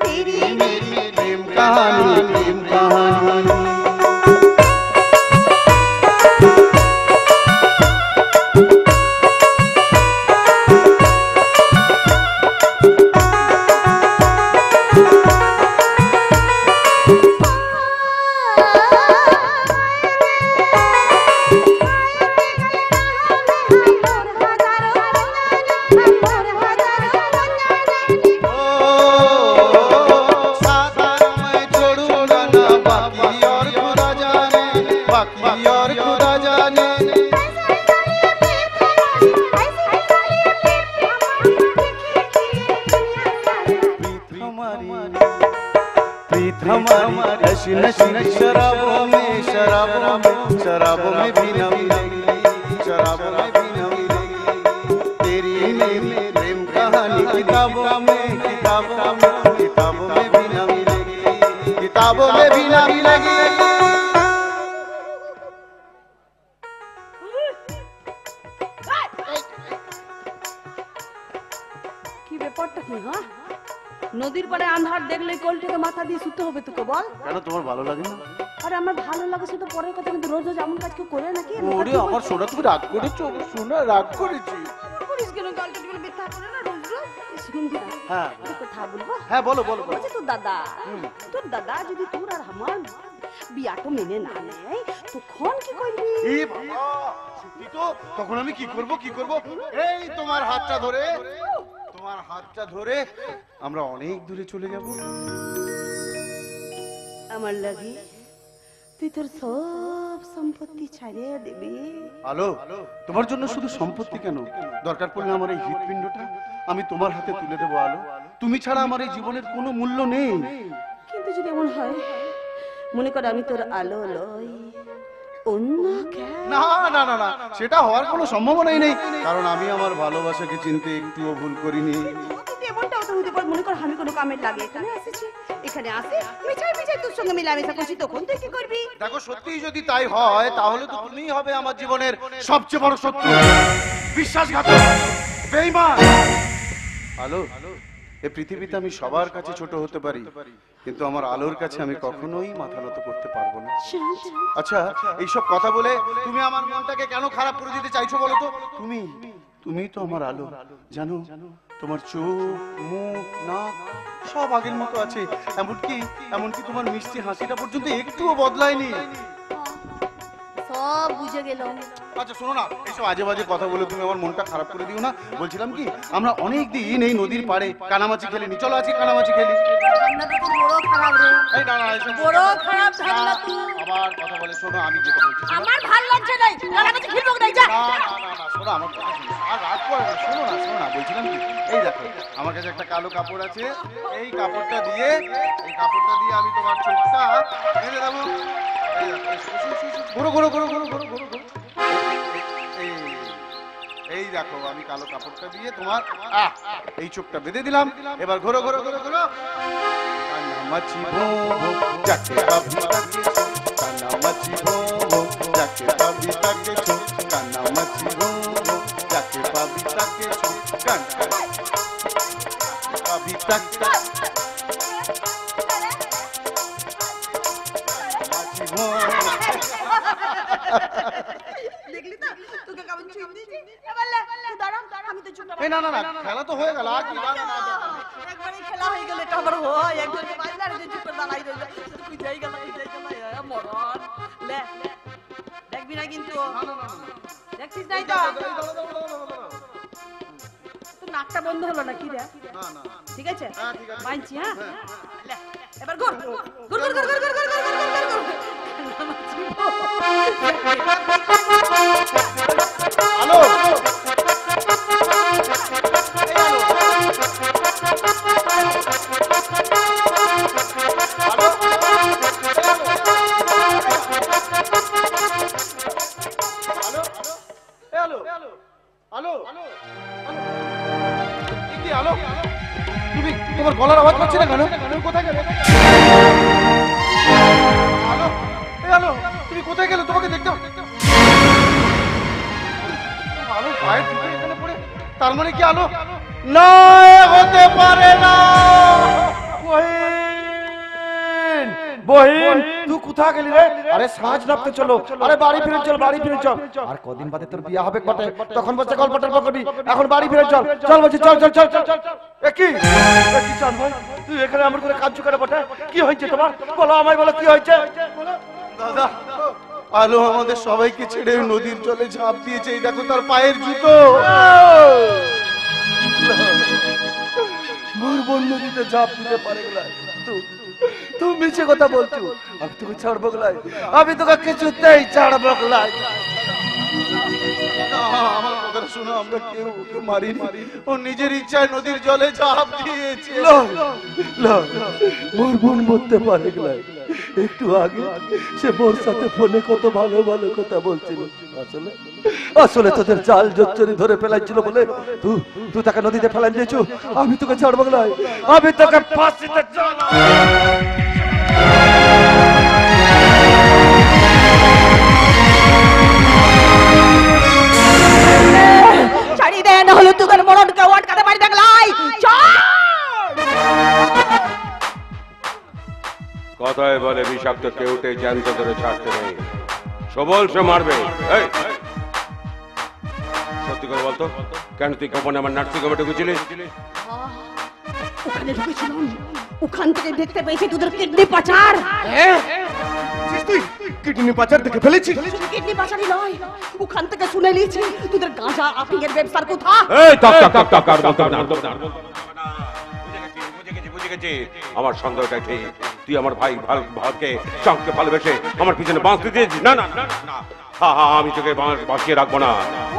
तेरी मेरी प्रेम कहानी, प्रेम कहानी। नशी नशी शराबों में शराबों में भी न मिलेगी, शराबों में भी न मिलेगी। तेरी मेरी प्रेम कहानी किताबों में भी न मिलेगी, किताबों में भी न मिलेगी। কি ব্যাপারটা কি? হ্যাঁ, নদীর পাড়ে আন্ধার দেখলে কোলটাকে মাথা দিয়ে শুতে হবে তোকে? বল কেন তোমার ভালো লাগে না? আরে আমার ভালো লাগে সেটা পরের কথা, কিন্তু রোজ রোজ এমন কাজ কেউ করে নাকি? ওরে আমার সোনা, তুমি রাগ করেছো? সোনা রাগ করেছি? করিস কেন? গালটা টিপে ব্যথা করে না রোজ রোজ? শুনবি না? হ্যাঁ একটা কথা বলবো? হ্যাঁ বলো বলো বলো। বলছি তোর দাদা যদি তোর আর আমার বিয়াটা মেনে না নেয় তখন কি করবি? এ বাবা, সত্যি তো? তখন আমি কি করব? এই তোমার হাতটা ধরে আমরা অনেক দূরে চলে যাব। আমার লাগে তুই তোর সব সম্পত্তি ছাড়িয়ে দিবি? আলো, তোমার জন্য শুধু সম্পত্তি কেন, দরকার পড়লে আমার এই হৃৎপিণ্ডটা আমি তোমার হাতে তুলে দেবো। আলো, তুমি ছাড়া আমার এই জীবনের কোনো মূল্য নেই। কিন্তু যদি এমন হয়, মনে কর আমি তোর আলো লই, অন্য না না না না, সেটা হওয়ার কোনো সম্ভাবনাই নেই, কারণ আমি আমার ভালোবাসাকে চিনতে একটুও ভুল করিনি। এমনটাও তো হতে পারে, মনে কর আমি কোনো কামের লাগে এখানে আসেছি, এখানে আসে মিছাই তোর সঙ্গে মিলামেশা করছি, তখন তুই কি করবি? দেখো, সত্যিই যদি তাই হয় তাহলে তো তুমিই হবে আমার জীবনের সবচেয়ে বড় শত্রু, বিশ্বাসঘাতক, বেঈমান। আলো, এই পৃথিবীতে আমি সবার কাছে ছোট হতে পারি, কিন্তু আমার আলোর কাছে আমি কখনোই মাথা নত করতে পারবো না। আচ্ছা, এইসব কথা বলে তুমি আমার মনটাকে কেন খারাপ করে দিতে চাইছো বলো তো? তুমি তো আমার আলো, জানো তোমার চোখ, মুখ, নাক সব আগের মতো আছে, এমনকি তোমার মিষ্টি হাসিটা পর্যন্ত একটুও বদলায়নি। সব বুঝে গেলাম। আচ্ছা শোনো না, এইসব আজে বাজে কথা বলে তুমি আমার মনটা খারাপ করে দিও না। বলছিলাম কি, আমরা অনেক দিন এই নদীর পাড়ে কানামাছি খেলিনি, চলো আজকে কানামাছি খেলি। ধান্দা তো তোর বড় খারাপ রে, এই না না, এইসব বড় খারাপ ধান্দা তুই। আবার কথা বলে, শোনো আমি যেটা বলছি শোনো। আমার ভাল লাগছে না, কানামাছি খেলবো না, যা। না না না না, শোনো আমার কথা শোনো, আর রাগ করে না, শোনো না শোনো না, বলছিলাম কি, এই দেখো আমার কাছে একটা কালো কাপড় আছে, এই কাপড়টা দিয়ে আমি তোমার চোখটা বেঁধে দেবো। এই দেখো, ঘুরো ঘুরো ঘুরো ঘুরো ঘুরো ঘুরো ঘুরো। এই দেখো আমি কালো কাপড়টা দিয়ে তোমার এই চোখটা বেঁধে দিলাম। এবার ঘোরো ঘোরো ঘোরো ঘোরো। কানামাছি ভো ভো যাকে পাবি তাকে ছো, কানামাছি ভো ভো যাকে পাবি তাকে ছো, কানামাছি ভো ভো যাকে পাবি তাকে ছো, পাবি তাকে দেখলি তো তোকে কেমন চুপ দিয়েছি। এবার লে, দাঁড়া, আমি তো চুপ। এই না না না, খেলা তো হয়ে গেল, আর কি? একবারে খেলা হয়ে গেলে এটা আবার হয়, একজনকে বাজলে আর চুপ করে দাঁড়াই রইল। তুই যাই গেল, মরণ। লে, দেখবি না কিন্তু, দেখছিস নাই তো? তোর নাকটা বন্ধ হলো না কি রে? ঠিক আছে, মানছি। হ্যাঁ, লে, এবার ঘুর ঘুর ঘুর ঘুর ঘুর ঘুর ঘুর ঘুর হ্যালো তোমার গলার আওয়াজ পাচ্ছি না কেন? তুমি কোথায় গেলে? হ্যালো হ্যালো, তুমি কোথায় গেলে? তোমাকে দেখতে আলো পায়ের জুতো এখানে পড়ে, তার মানে কি আলো না হতে পারে না? বহিন তুই কোথায় গেলি রে? আরে সাজ নাপতে চলো, আরে বাড়ি ফিরে চল, বাড়ি ফিরে চল। আর কদিন বাদে তোর বিয়ে হবে বটে, তখন বসে গল্প টল্প করবি, এখন বাড়ি ফিরে চল। চল বলছি, চল চল চল চল চল। কি চান ভাই, তুই এখানে আমার করে কাজ করে বটে? কি হয়েছে তোমার? বলো আমায়, বলো কি হয়েছে? দাদা, আলো আমাদের সবাইকে ছেড়ে নদীর জলে ঝাঁপ দিয়েছে, এই দেখো তার পায়ের জুতো। মোর বোন নদীতে ঝাঁপ দিতে পারে গেলা? তুমি মিছে কথা বলছো। আমি তোকে ছাড়বো গলাই, আমি তোকে কিছুতেই ছাড়বো গলাই। আমার কথা শোনো, আমরা কেউ ওকে মারিনি, ও নিজের ইচ্ছায় নদীর জলে ঝাঁপ দিয়েছে। মোর বোন মরতে পারে গেলাই। একটু আগে সে মোর সাথে ফোনে কত ভালো ভালো কথা বলছিল। আসলে আসলে তোদের জাল জোচ্চরি ধরে ফেলাইছিল বলে তুই তাকে নদীতে ফেলাই দিয়েছো। আমি তোকে ছাড়বো গলাই, আমি তোকে ফাঁসিতে চড়াবো। ছাড়ি দে, না হলে তোদের মরণকে আটকাতে পারি দেখলাই। কথায় বলে বিষাক্ত কেউটে জ্যান্ত ধরে ছাড়তে নেই, সবল সে মারবে। এই, সত্যি করে বলতো, কেন তুই গোপনে আমার নার্সিং হোমে ঢুকেছিলি? ওখানে ঢুকেছিলাম, ওখান থেকে দেখতে পেয়েছি তোদের কিডনি পাচার। তুই কিডনি পাচার দেখে ফেলেছিস? কিডনি পাচারই নয়, ওখান থেকে শুনে নিয়েছি তোদের গাঁজা আফিং এর ব্যবসার কথা। এই টাক টাক টাক টাক আর বলতে না, বুঝে গেছি আমার সন্দেহটা ঠিক। তুই আমার ভাই ভালকে চাঁদকে ভালোবেসে আমার পিছনে বাঁশ দিয়েছিস। না না না না, আমি তোকে বাঁচিয়ে রাখবো না।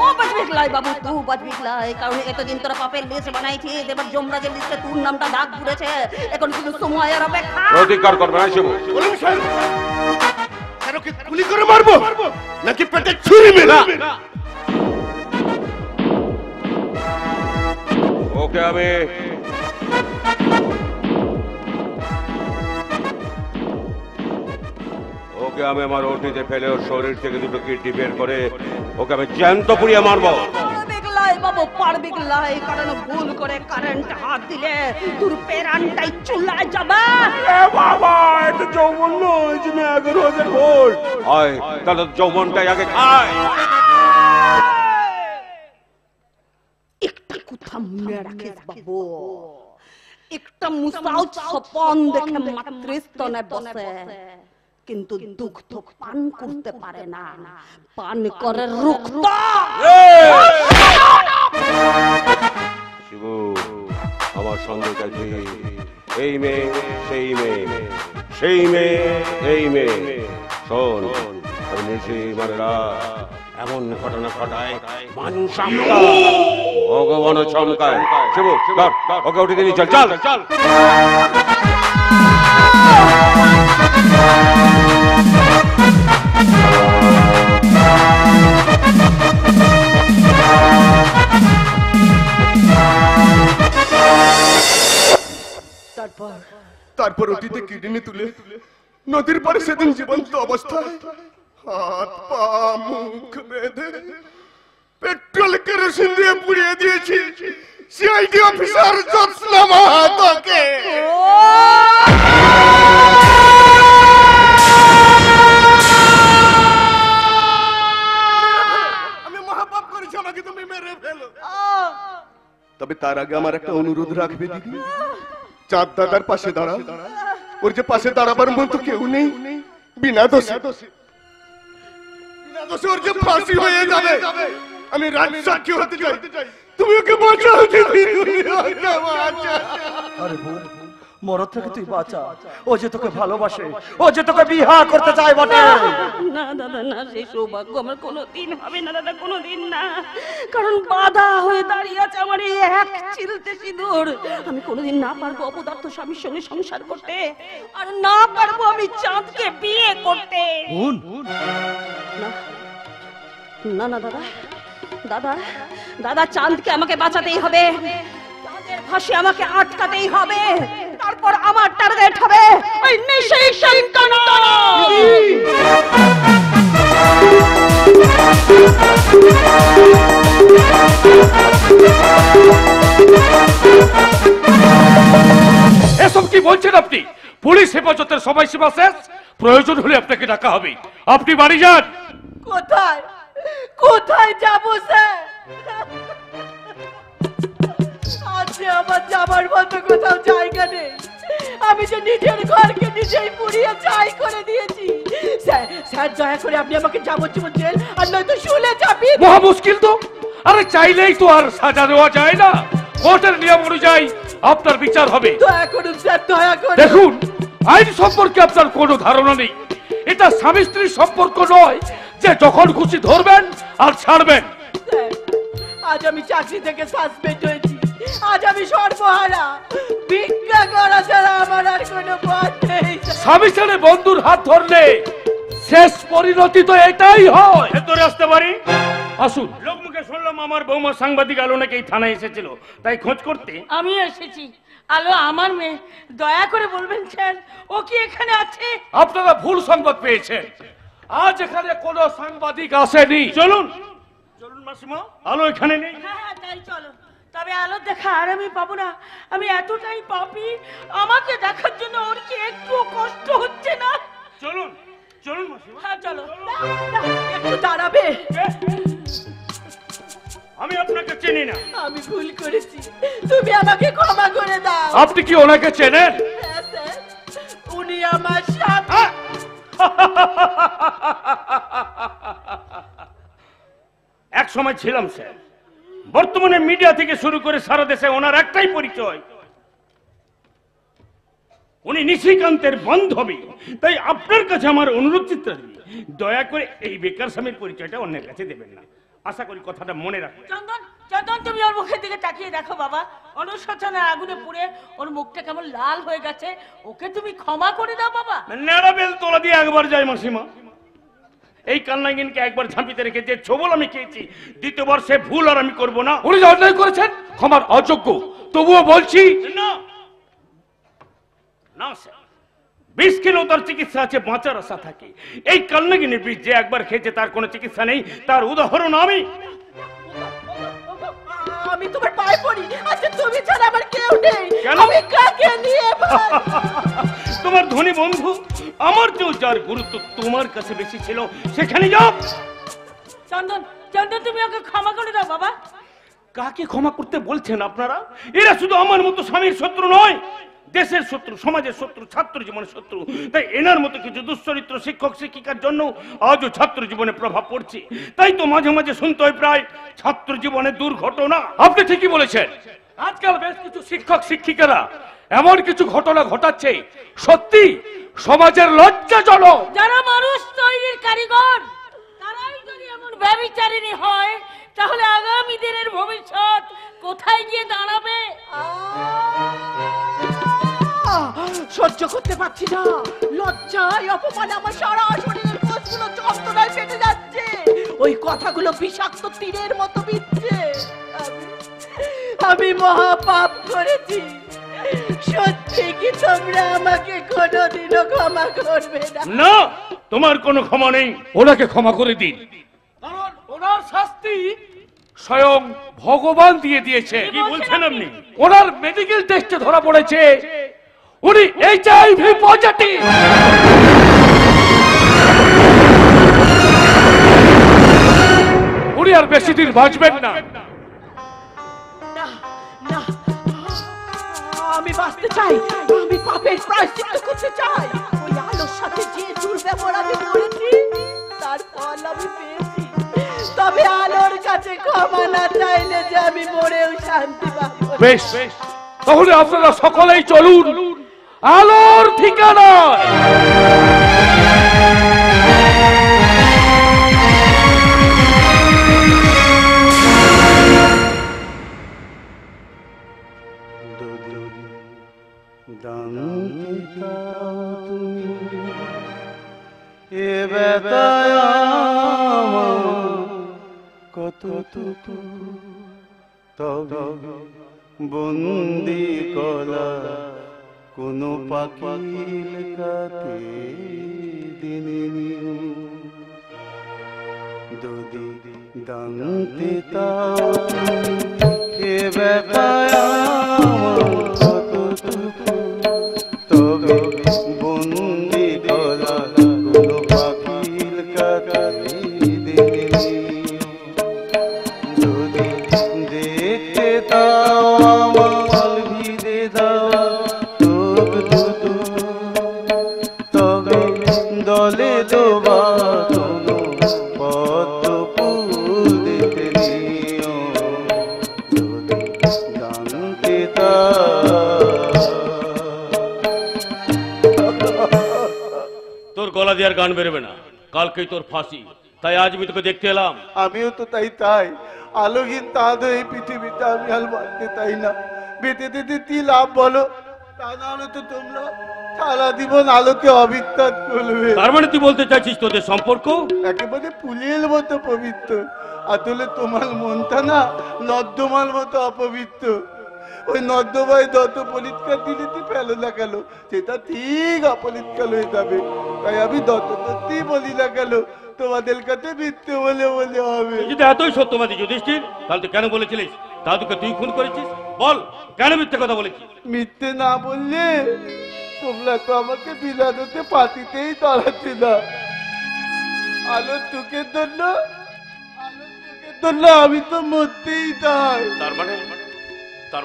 ও বাজবিক লাই বাবু, তুই বাজবিক লাই, কারণ এতদিন তোরা পাপের লিস্ট বানাইছিস, এবার যমরাজের লিস্টে তোর নামটা দাগ পড়েছে। এখন শুধু সময়ের অপেক্ষা। প্রতিকার করবে না শিবু। বলুন স্যার, কেন কি গুলি করে মারবো নাকি পেটে ছুরি মেরে? ওকে আমি আমার ওটিতে ফেলে ওর শরীর থেকে দুটো কিডনি বের করে ওকে আমি জ্যান্ত পুড়িয়ে মারবো। বাবু পারবিক লাই, কারণ ভুল করে কারেন্ট হাত দিলে তোর পেরানটাই চুলায় যাবে। বাবা, এটা যৌবন নয় যে 11,000 ভোল্ট। আয় তাহলে যৌবনটাই আগে খায়। একটা কথা মনে রাখিস বাবু, একটা মুসাউ স্বপন দেখে মাতৃস্তনে বসে, কিন্তু দুগ্ধ পান করতে পারে না, পান করে রক্ত। শিবু, আমার সঙ্গে গেছে এই মেয়ে সেই মেয়ে, সেই মেয়ে এই মেয়ে। শোন, আমি নিজে মারেরা এমন ঘটনা ঘটায় মানুষ ভগবান চমকায়। শিবু, ওকে উঠে দিয়ে চল চল চল। তারপর অতীতে কিডনি তুলে নদীর পারে সেদিন জীবন্ত অবস্থায় হাত পা মুখ বেঁধে পেট্রোল কেরোসিন দিয়ে পুড়িয়ে দিয়েছি সিআইডি অফিসার জ্যোৎস্না মাহাতোকে। আমি মহাপাপ করেছি, আমাকে তুমি মেরে ফেলো। তবে তার আগে আমার একটা অনুরোধ রাখবে দিদি, চাঁদ দাদার পাশে দাঁড়া। ওর যে পাশে দাঁড়াবার মতো কেউ নেই, বিনা দোষে ওর যে ফাঁসি হয়ে যাবে। আমি রাজসাক্ষী হতে চাই, তুমি ওকে বাঁচাও দিদি, তুমি ওকে বাঁচাও। আরে বোন, মরদ থেকে তুই বাঁচা। ও যে তোকে ভালোবাসে, ও যে তোকে বিবাহ করতে চায় বটে। না দাদা না, সেই সৌভাগ্য আমার কোনোদিন হবে না দাদা, কোনোদিন না। কারণ বাধা হয়ে দাঁড়িয়ে আছে আমার এই এক চিলতে সিঁদুর। আমি কোনোদিন না পারবো অপদার্থ স্বামীর সঙ্গে সংসার করতে, আর না পারবো আমি চাঁদকে বিয়ে করতে। না না দাদা, দাদা দাদা, চাঁদকে আমাকে বাঁচাতেই হবে, চাঁদের ফাঁসি আমাকে আটকাতেই হবে। তারপর আমার টার্গেট হবে ওই নিশি শান্তনু। এসব কি বলছেন আপনি? পুলিশ হেফাজতের সময়সীমা শেষ, প্রয়োজন হলে আপনাকে ডাকা হবে। আপনি বাড়ি যান। কোথায় কোথায় যাবো স্যার? আজকে আমার যাবার মতো কোথাও জায়গা নেই। আমি যে নিজের ঘরকে নিজেই পুড়িয়ে ছাই করে দিয়েছি। স্যার স্যার, দয়া করে আপনি আমাকে যাবজ্জীবন জেল আর নয়তো শুলে চাপিয়ে দিন। মহা মুশকিল তো। আরে চাইলেই তো আর সাজা দেওয়া যায় না, কোর্টের নিয়ম অনুযায়ী আপনার বিচার হবে। দয়া করুন স্যার, দয়া করুন। দেখুন, আইন সম্পর্কে আপনার কোনো ধারণা নেই। এটা স্বামী স্ত্রীর সম্পর্ক নয় যে যখন খুশি ধরবেন আর ছাড়বেন। স্যার, আজ আমি চাকরি থেকে সাসপেন্ড হয়েছি, আজ আমি সর্বহারা। ভিক্ষা করা ছাড়া আমার আর কোনো পথ নেই। স্বামী ছেড়ে বন্ধুর হাত ধরলে শেষ পরিণতি তো এটাই হয়। ভেতরে আসতে পারি? আসুন। লোকমুখে শুনলাম আমার বৌমা সাংবাদিক আলো নাকি এই থানায় এসেছিল, তাই খোঁজ করতে আমি এসেছি। আলো আমার মেয়ে, দয়া করে বলবেন স্যার ও কি এখানে আছে? আপনারা ভুল সংবাদ পেয়েছেন, আজ এখানে কোনো সাংবাদিক আসেনি। চলুন চলুন মাসিমা, আলো এখানে নেই। হ্যাঁ হ্যাঁ তাই চলো। তবে আলো দেখা আর আমি পাবো না, আমি এতটাই পাপী, আমাকে দেখার জন্য ওর কি একটু কষ্ট হচ্ছে না? চলুন চলুন মাসিমা। হ্যাঁ চলো। একটু দাঁড়াবে? আমি আপনাকে চিনি না। আমি ভুল করেছি, তুমি আমাকে ক্ষমা করে দাও। আপনি কি ওনাকে চেনেন? হ্যাঁ স্যার, উনি আমার স্বামী। এক সময় ছিলাম স্যার, বর্তমানে মিডিয়া থেকে শুরু করে সারা দেশে ওনার একটাই পরিচয়, উনি নিশিকান্তের বান্ধবী। তাই আপনার কাছে আমার অনুরোধ চিত্রাদেবী, দয়া করে এই বেকার স্বামীর পরিচয়টা অন্যের কাছে দেবেন না। আশা করি কথাটা মনে রাখবেন। চন্দন, চন্দন তুমি ওর মুখের দিকে তাকিয়ে দেখো বাবা, অনুশোচনার আগুনে পুড়ে ওর মুখটা কেমন লাল হয়ে গেছে। ওকে তুমি ক্ষমা করে দাও বাবা। নেড়া বেল তোলা দিয়ে একবার যায় মাসিমা। এই কান্নাগিনকে একবার ঝাঁপিতে রেখে যে ছবল আমি খেয়েছি, দ্বিতীয়বার সে ভুল আর আমি করবো না। উনি অন্যায় করেছেন, ক্ষমার অযোগ্য। তবুও বলছি না না স্যার, বিষ খেলেও তার চিকিৎসা আছে, বাঁচার আশা থাকে। এই কান্নাগিনের বিষ যে একবার খেয়েছে তার কোনো চিকিৎসা নেই, তার উদাহরণ আমি। আমি তোমার পায়ে পড়ি, আচ্ছা তুমি ছাড়া আমার কেউ নেই। কেন? আমি কাকে নিয়ে তোমার ধনী বন্ধু, আমার চেয়েও যার গুরুত্ব তোমার কাছে বেশি ছিল সেখানে যাও। চন্দন, চন্দন তুমি ওকে ক্ষমা করে দাও বাবা। কাকে ক্ষমা করতে বলছেন আপনারা? এরা শুধু আমার মতো স্বামীর শত্রু নয়, দেশের শত্রু, সমাজের শত্রু, ছাত্র জীবনের শত্রু। তাই এনার মতো কিছু দুশ্চরিত্র শিক্ষক শিক্ষিকার জন্য আজও ছাত্র জীবনে প্রভাব পড়ছে। তাই তো মাঝে মাঝে শুনতে হয় প্রায় ছাত্র জীবনের দুর্ঘটনা। আপনি ঠিকই বলেছেন, আজকাল বেশ কিছু শিক্ষক শিক্ষিকারা এমন কিছু ঘটনা ঘটাচ্ছে সত্যি সমাজের লজ্জাজনক। যারা মানুষ তৈরির কারিগর তারাই যদি এমন ব্যভিচারিণী হয়, তাহলে আগামী দিনের ভবিষ্যৎ কোথায় গিয়ে দাঁড়াবে? সহ্য করতে পারছি না, লজ্জায় অপমানে আমার সারা শরীরের কোষগুলো যন্ত্রণায় ফেটে যাচ্ছে। ওই কথাগুলো বিষাক্ত তীরের মতো বিচ্ছে। আমি মহা পাপ করেছি। সত্যি কি তোমরা আমাকে কোনোদিনও ক্ষমা করবে না? না, তোমার কোনো ক্ষমা নেই। ওনাকে ক্ষমা করে দিন, কারণ ওনার শাস্তি স্বয়ং ভগবান দিয়ে দিয়েছে। কি বলছেন আপনি? ওনার মেডিকেল টেস্টে ধরা পড়েছে উনি HIV পজিটিভ। উনি আর বেশি দিন বাঁচবেন না। না, না, আমি বাঁচতে চাই। আমি পাপের প্রায়শ্চিত্ত করতে চাই। ওই আলোর সাথে যে দুর্ব্যবহার আমি করেছি তার ফল আমি পেয়েছি। তবে আলোর কাছে ক্ষমা না চাইলে যে আমি মরেও শান্তি পাবো। বেশ, তাহলে আপনারা সকলেই চলুন আলোর ঠিকানায়। এ বেতায় কত তবে বন্দি কলা কোন পাখিল কাতে দিনে যদি দান্তে তাও এ বেতায় কত তবে বন্দি কলা কোন পাখিল কাতে দিনে যদি দেখতে তাও আমার ভিড়ে দাও তবে দলে দোবা পদ্ম ফুল দিতে নিও যদি জানতে তা। তোর গলা দিয়ে আর গান বেরোবে না, কালকেই তোর ফাঁসি। তাই আজ আমি তোকে দেখতে এলাম। আমিও তো তাই আলোহীন তাদ এই পৃথিবীতে আমি আর বাঁচতে তাই না। বেঁচে দিতে কি লাভ বলো? তা না হলে তো তোমরা সারা জীবন আলোকে অবিত্তাত করবে। তার মানে তুই বলতে চাইছিস তোদের সম্পর্ক একেবারে ফুলের মতো পবিত্র, আসলে তোমার মনটা না নর্দমার মতো অপবিত্র। ওই নর্দমায় যত পরিষ্কার দিলিতে ফেলো না কেন সেটা ঠিক অপরিষ্কার হয়ে যাবে। তাই আমি যতই বলি না কেন তোমাদের কাছে মিথ্যে বলে বলে হবে। যদি এতই সত্যবাদী যুধিষ্ঠির, তাহলে তুই কেন বলেছিলিস দাদুকে তুই খুন করেছিস? বল, কেন মিথ্যে কথা বলেছিস? মিথ্যে না বললে তোমরা তো আমাকে বিলাদতে পাতিতেই তলাতে না। আলোর চোখের জন্য আমি তো মরতেই চাই। তার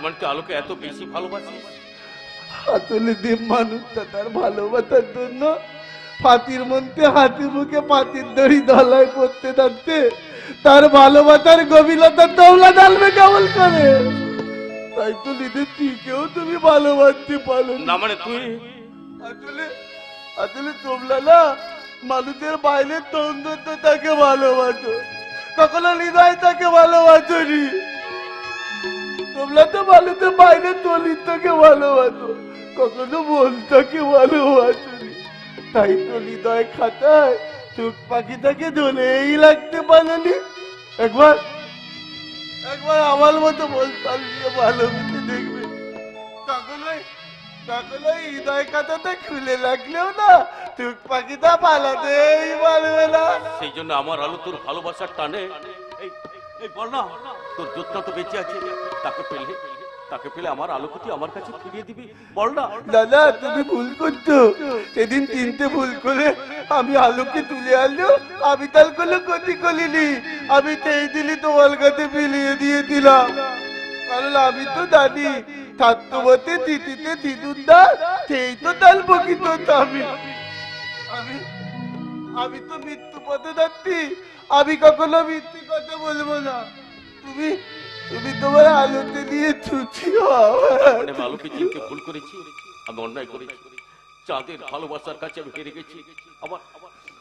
মানে তুই আলোকে এত বেশি ভালোবাসিস? আসলে দেব মানুষটা তার ভালোবাসার জন্য পাতির মধ্যে হাতি মুখে পাতির দড়ি দলায় পড়তে থাকতে তার ভালোবাসার গভীরতা তোমরা জানবে কেমন করে? তাই তো নিজের দিকেও তুমি ভালোবাসতে পারো না। মানে তুই আসলে তোমরা না মানুষের বাইরের সৌন্দর্য তাকে ভালোবাসো, কখনো হৃদয় তাকে ভালোবাসো নি। তোমরা তো মানুষের বাইরের চরিত্রকে ভালোবাসো, কখনো মনটাকে ভালোবাসো নি। তাই তো হৃদয় খাতায় চোখ পাখিটাকে ধরেই লাগতে পারেনি। একবার আমার মতো বলতাল দিয়ে ভালোবেসে দেখবে, তখনই হৃদয় খাতাটা খুলে লাগলেও না চোখ পাখিটা পালাতেই পারবে না। সেই জন্য আমার আলো তোর ভালোবাসার টানে। এই বল না, তোর যোদ্ধা তো বেঁচে আছে, তাকে পেলে আমার আলোকে তুই আমার কাছে ফিরিয়ে দিবি। বল না। দাদা তুমি ভুল করছো। সেদিন তিনটে ভুল করে আমি আলোকে তুলে আনলেও আমি তার কোনো ক্ষতি করিনি। আমি সেই দিনই তোমার কাছে ফিরিয়ে দিয়ে দিলাম, কারণ আমি তো জানি থাত্তবতে তিতিতে তিদুদা সেই তো তাল প্রকৃত আমি আমি তো মৃত্যু পথে যাচ্ছি, আমি কখনো মৃত্যু কথা বলবো না। তুমি তুমি তোমার আলোতে দিয়ে ছুটি মানে মালতী চিনকে ভুল করেছি, আমি অন্যায় করেছি, চাঁদের ভালোবাসার কাছে আমি হেরে গেছি। আমার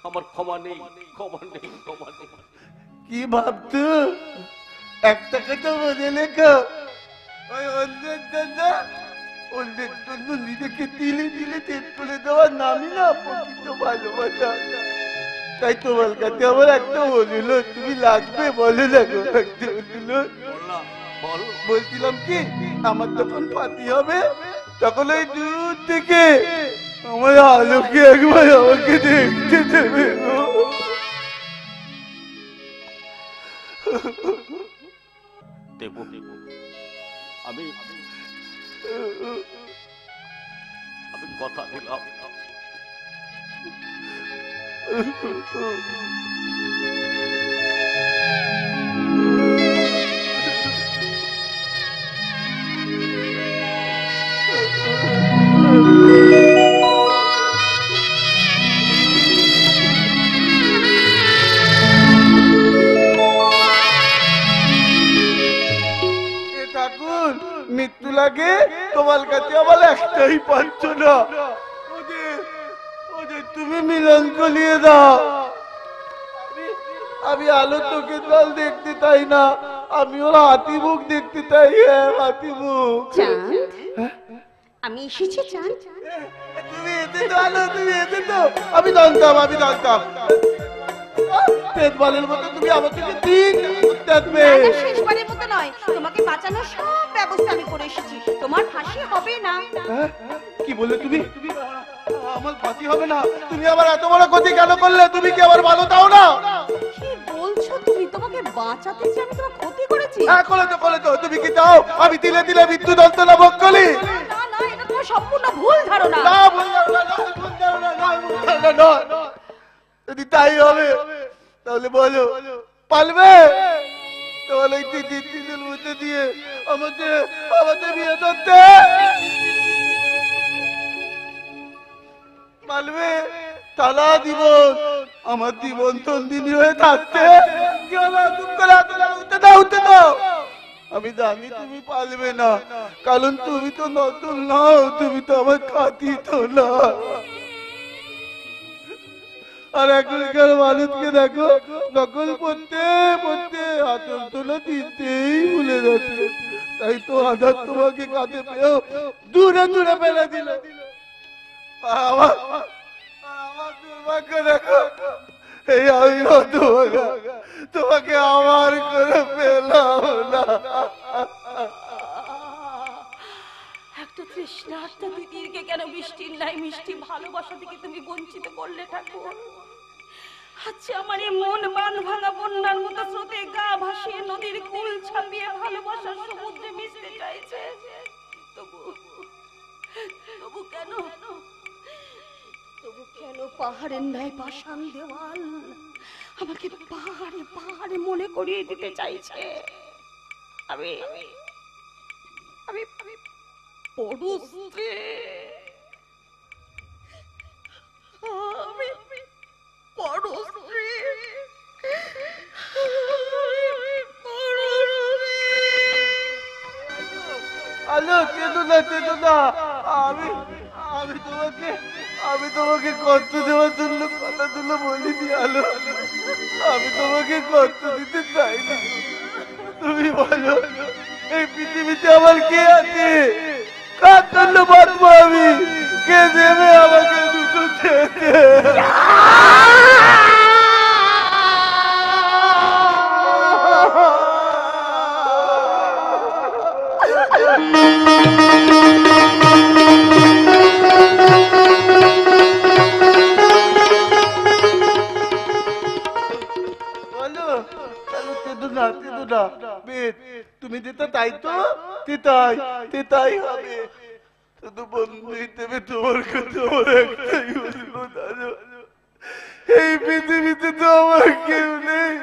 আমার ক্ষমা নেই, ক্ষমা নেই, ক্ষমা নেই। কি ভাবতো? একটা কথা মনে লেখো, ওই অন্যের জন্য নিজেকে দিলে দিলে তেজ করে দেওয়ার নামই না প্রকৃত ভালোবাসা। তাই তোমার কাছে আমার একটা বলিল, তুমি লাগবে বলে লাগো একটা বলিল। বলছিলাম কি, আমার যখন পাতি হবে তখন ওই দূর থেকে আমার আলোকে একবার আমাকে দেখতে দেবে গো। দেবো, আমি কথা দিলাম। ঠাকুর, মৃত্যু লাগে তোমার কাছে আমার একটাই পাচ্ছ না, ওদের তুমি মিলন করিয়ে দাও। আমি আলো চোখের জল দেখতে চাই না, আমি ওর হাতি মুখ দেখতে চাই। হ্যাঁ, হাতি মুখ। আমি এসেছি চাঁদ। তুমি এতে তো আলো, তুমি এতে তো। আমি জানতাম, আমি জানতাম। পেটবালের মতো তুমি আমার থেকে ঠিক দেখবে। শেষবারের মতো নয়, তোমাকে বাঁচানোর সব ব্যবস্থা আমি করে এসেছি, তোমার ফাঁসি হবে না। কি বললে তুমি? আমার ফাঁসি হবে না? তুমি আবার এত বড় ক্ষতি কেন করলে? তুমি কি আবার ভালো চাও না? কি বলছো তুমি? তোমাকে বাঁচাতে চেয়ে আমি তোমার ক্ষতি করেছি? হ্যাঁ, করে তো। তুমি কি চাও আমি তিলে তিলে মৃত্যু যন্ত্রণা ভোগ করি? না না, এটা তোমার সম্পূর্ণ ভুল ধারণা। না, ভুল ধারণা নয়। যদি তাই হবে তাহলে বলো, পারবে? তাহলে এই তিতির মধ্যে দিয়ে আমাদের বিয়ে করতে পারবে? তালা দিব আমার জীবন তন্দিনী হয়ে থাকতে। উঠতে দাও। আমি জানি তুমি পারবে না, কারণ তুমি তো নতুন নাও, তুমি তো আমার খাতি তো না। আর এখনকার মানুষকে দেখো, নকল করতে করতে হাতের তোলা দিতেই ভুলে যাচ্ছে। তাই তো আধার তোমাকে কাছে পেয়েও দূরে দূরে ফেলে দিল। আমার দুর্ভাগ্য দেখো, এই আমি তোমাকে আমার করে পেলাম না। একটা তৃষ্ণার্তা দিদিকে কেন বৃষ্টির নাই মিষ্টি ভালোবাসা থেকে তুমি বঞ্চিত করলে ঠাকুর? আচ্ছা, আমার এই মন বান ভাঙা বন্যার মতো স্রোতে গা ভাসিয়ে নদীর কুল ছাপিয়ে ভালোবাসার সমুদ্রে মিশতে চাইছে, তবু কেন পাহাড়ের ন্যায় পাষাণ দেওয়াল আমাকে পাহাড়ে পাহাড়ে মনে করিয়ে দিতে চাইছে? আমি আমি পড়ুস্তে আমি পড়ুস্তে আলো কেঁদো না। আমি তোমাকে কষ্ট দেওয়ার জন্য কথা তুলো বলিনি আলো। আমি তোমাকে কষ্ট দিতে চাইনি। তুমি বলো, এই পৃথিবীতে আমার কে আছে? কার জন্য বাঁচবো আমি? কে দেবে আমাকে দুটো ছেড়ে? তুমি যেটা তাই তো তেতাই হবে। শুধু বন্ধু হিসেবে তোমার কাছে আমার একটাই অনুরোধ, এই পৃথিবীতে তো আমার কেউ নেই,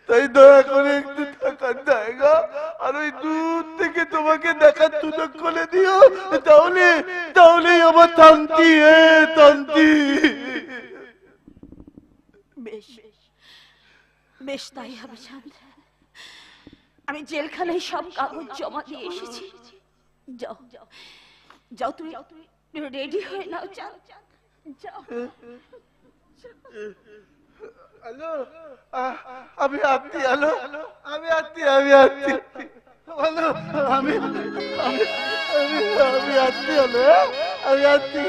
তাই দয়া করে একটু থাকার জায়গা আর ওই দূর থেকে তোমাকে দেখার সুযোগ করে দিও, তাহলেই আমার শান্তি, শান্তি। বেশ বেশ, তাই হবে চাঁদ। আমি জেলখানায় সব কাগজ জমা দিয়ে এসেছি। যাও যাও, তুমি রেডি হয়ে নাও চাঁদ, যাও। হ্যালো, আমি আসছি। হ্যালো, আমি আসছি। হ্যালো, আমি আসছি। হ্যালো, আমি আসছি।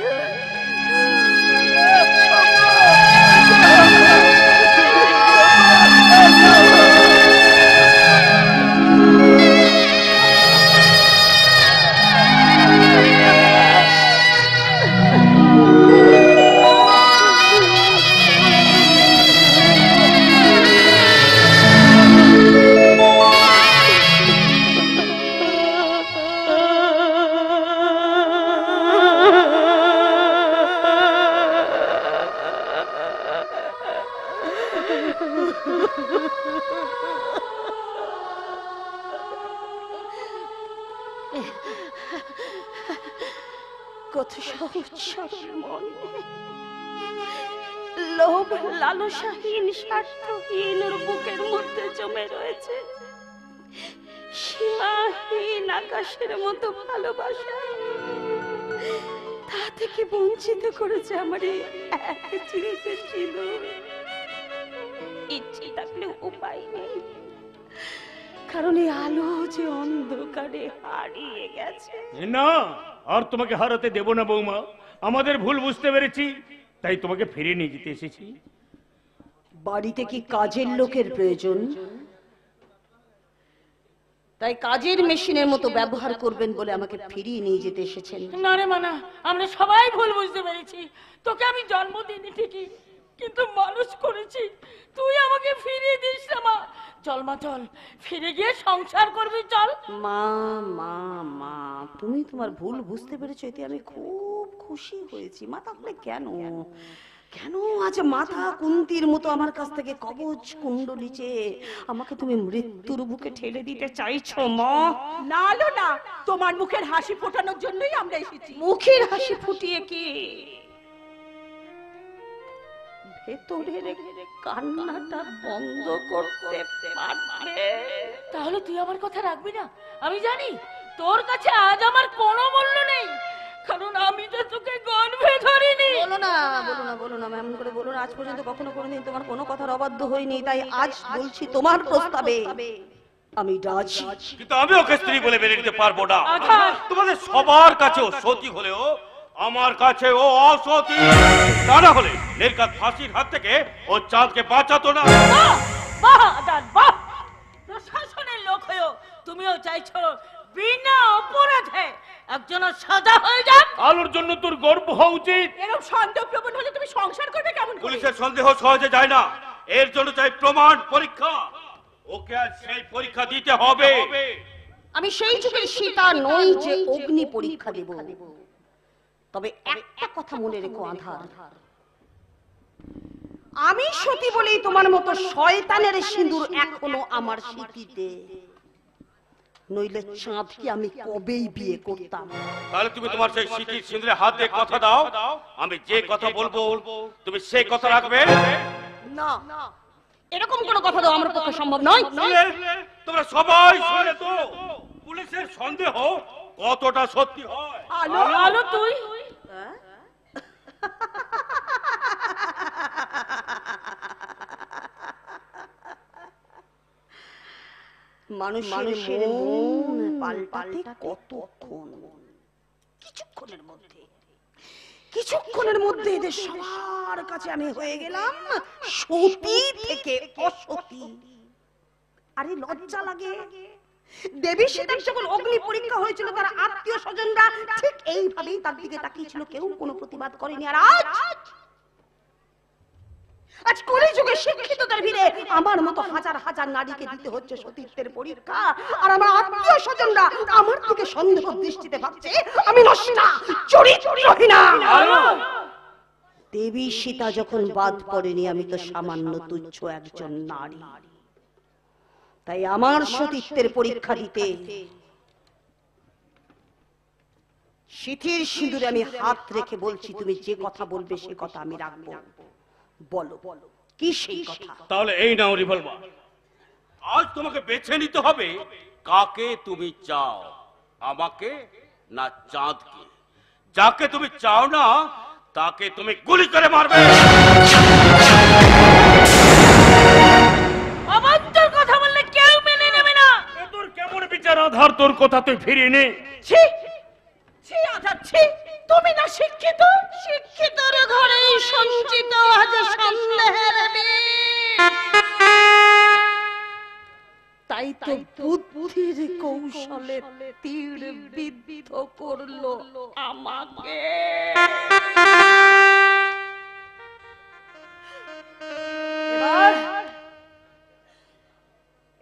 কত সহজ সরল মন, লোভ লালসাহীন স্বার্থহীন ওর বুকের মধ্যে জমে রয়েছে সীমাহীন আকাশের মতো ভালোবাসা। তা থেকে বঞ্চিত করেছে আমার এই এক চিন্তা ছিল। ইচ্ছে থাকলে উপায় নেই, কারণ এই আলো যে অন্ধকারে হারিয়ে গেছে। না, আর তোমাকে হারাতে দেব না বৌমা। আমাদের ভুল বুঝতে পেরেছি, তাই তোমাকে ফিরিয়ে নিয়ে যেতে এসেছি। বাড়িতে কি কাজের লোকের প্রয়োজন? তাই কাজের মেশিনের মতো ব্যবহার করবেন বলে আমাকে ফিরিয়ে নিয়ে যেতে এসেছেন? না রে মানা, আমরা সবাই ভুল বুঝতে পেরেছি। তোকে আমি জন্ম দিইনি ঠিকই, কিন্তু মানুষ করেছি। তুই আমাকে ফিরিয়ে দিস না মা। চল মা, চল, ফিরে গিয়ে সংসার করবি, চল। মা মা মা, তুমি তোমার ভুল বুঝতে পেরেছো, এতে আমি খুব খুশি হয়েছি। মা, তাহলে কেন কেন আজ মাথা কুন্তির মতো আমার কাছ থেকে কবচ কুণ্ডলী চেয়ে আমাকে তুমি মৃত্যুর বুকে ঠেলে দিতে চাইছো মা? না আলো না, তোমার মুখের হাসি ফোটানোর জন্যই আমরা এসেছি। মুখের হাসি ফুটিয়ে কি ভেতরের কান্নাটা বন্ধ করতে পারবে? তাহলে তুই আমার কথা রাখবি না? আমি জানি তোর কাছে আজ আমার কোনো মূল্য নেই, কারণ আমি তো তোকে গর্ভে ধরিনি। বলো না, বলো না, এমন করে বলো না। আজ পর্যন্ত কখনো কোনোদিন তোমার কোনো কথার অবাধ্য হইনি, তাই আজ বলছি তোমার প্রস্তাবে আমি রাজি। কিন্তু আমি ওকে স্ত্রী বলে মেনে নিতে পারবো না। তোমাদের সবার কাছে ও সতী হলেও আমার কাছে ও অসতী। তা না হলে নির্ঘাত ফাঁসির হাত থেকে ও চাঁদকে বাঁচাতো না। প্রশাসনের লোক হয়েও তুমিও চাইছো বিনা অপরাধে একজনের সাজা হয়ে যাক? আলোর জন্য তোর গর্ব হওয়া উচিত। এরকম সন্দেহপ্রবণ হলে তুমি সংসার করবে কেমন? পুলিশের সন্দেহ সহজে যায় না, এর জন্য চাই প্রমাণ পরীক্ষা। ওকে আজ সেই পরীক্ষা দিতে হবে। আমি সেই যুগের সীতা নই যে অগ্নি পরীক্ষা দেব। তবে একটা কথা মনে রেখো আধার, আমি সতী বলেই তোমার মতো শয়তানের সিঁদুর এখনো আমার সিঁথিতে, নইলে চাঁদকে আমি কবেই বিয়ে করতাম। তাহলে তুমি তোমার সেই সিঁথির সিঁদুরে হাত দিয়ে কথা দাও, আমি যে কথা বলবো তুমি সেই কথা রাখবে। না, এরকম কোনো কথা দাও আমার পক্ষে সম্ভব নয়। তোমরা সবাই শুনে তো পুলিশের সন্দেহ কতটা সত্যি হয়। আলো আলো, তুই মানুষের মন পাল্টাতে কতক্ষণ? কিছুক্ষণের মধ্যে এদের সবার কাছে আমি হয়ে গেলাম সতী থেকে অসতী। আরে লজ্জা লাগে? দেবী সীতার যখন অগ্নি পরীক্ষা হয়েছিল, তার আত্মীয় স্বজনরা ঠিক এইভাবেই তার দিকে তাকিয়েছিল, কেউ কোনো প্রতিবাদ করেনি। আর আজ কলিযুগে শিক্ষিতদের ভিড়ে আমার মতো হাজার হাজার নারীকে দিতে হচ্ছে সতীত্বের পরীক্ষা, আর আমার আত্মীয় স্বজনরা আমার দিকে সন্দেহ দৃষ্টিতে ভাবছে আমি নষ্টা, চরিত্রহীনা। দেবী সীতা যখন বাদ পড়েনি, আমি তো সামান্য তুচ্ছ একজন নারী। তাই আমার সতীত্বের পরীক্ষা দিতে সিথির সিঁদুরে আমি হাত রেখে বলছি, তুমি যে কথা বলবে সে কথা আমি রাখবো। বলো কি সেই কথা? তাহলে এই নাও রিভলভার। আজ তোমাকে বেছে নিতে হবে কাকে তুমি চাও, আমাকে না চাঁদকে। যাকে তুমি চাও না তাকে তুমি গুলি করে মারবে। অবান্তর কথা বললে কেউ মেনে নেবে না। তোর কেমন বিচার আধার তোর কথা তুই ফিরিয়ে নে। ছি ছি আধার ছি, তুমি না শিক্ষিত? শিক্ষিতর ঘরেই সঞ্চিত আজ সন্দেহের বীজ। তাই তো বুদ্ধির কৌশলে তীর বিদ্ধ করলো আমাকে।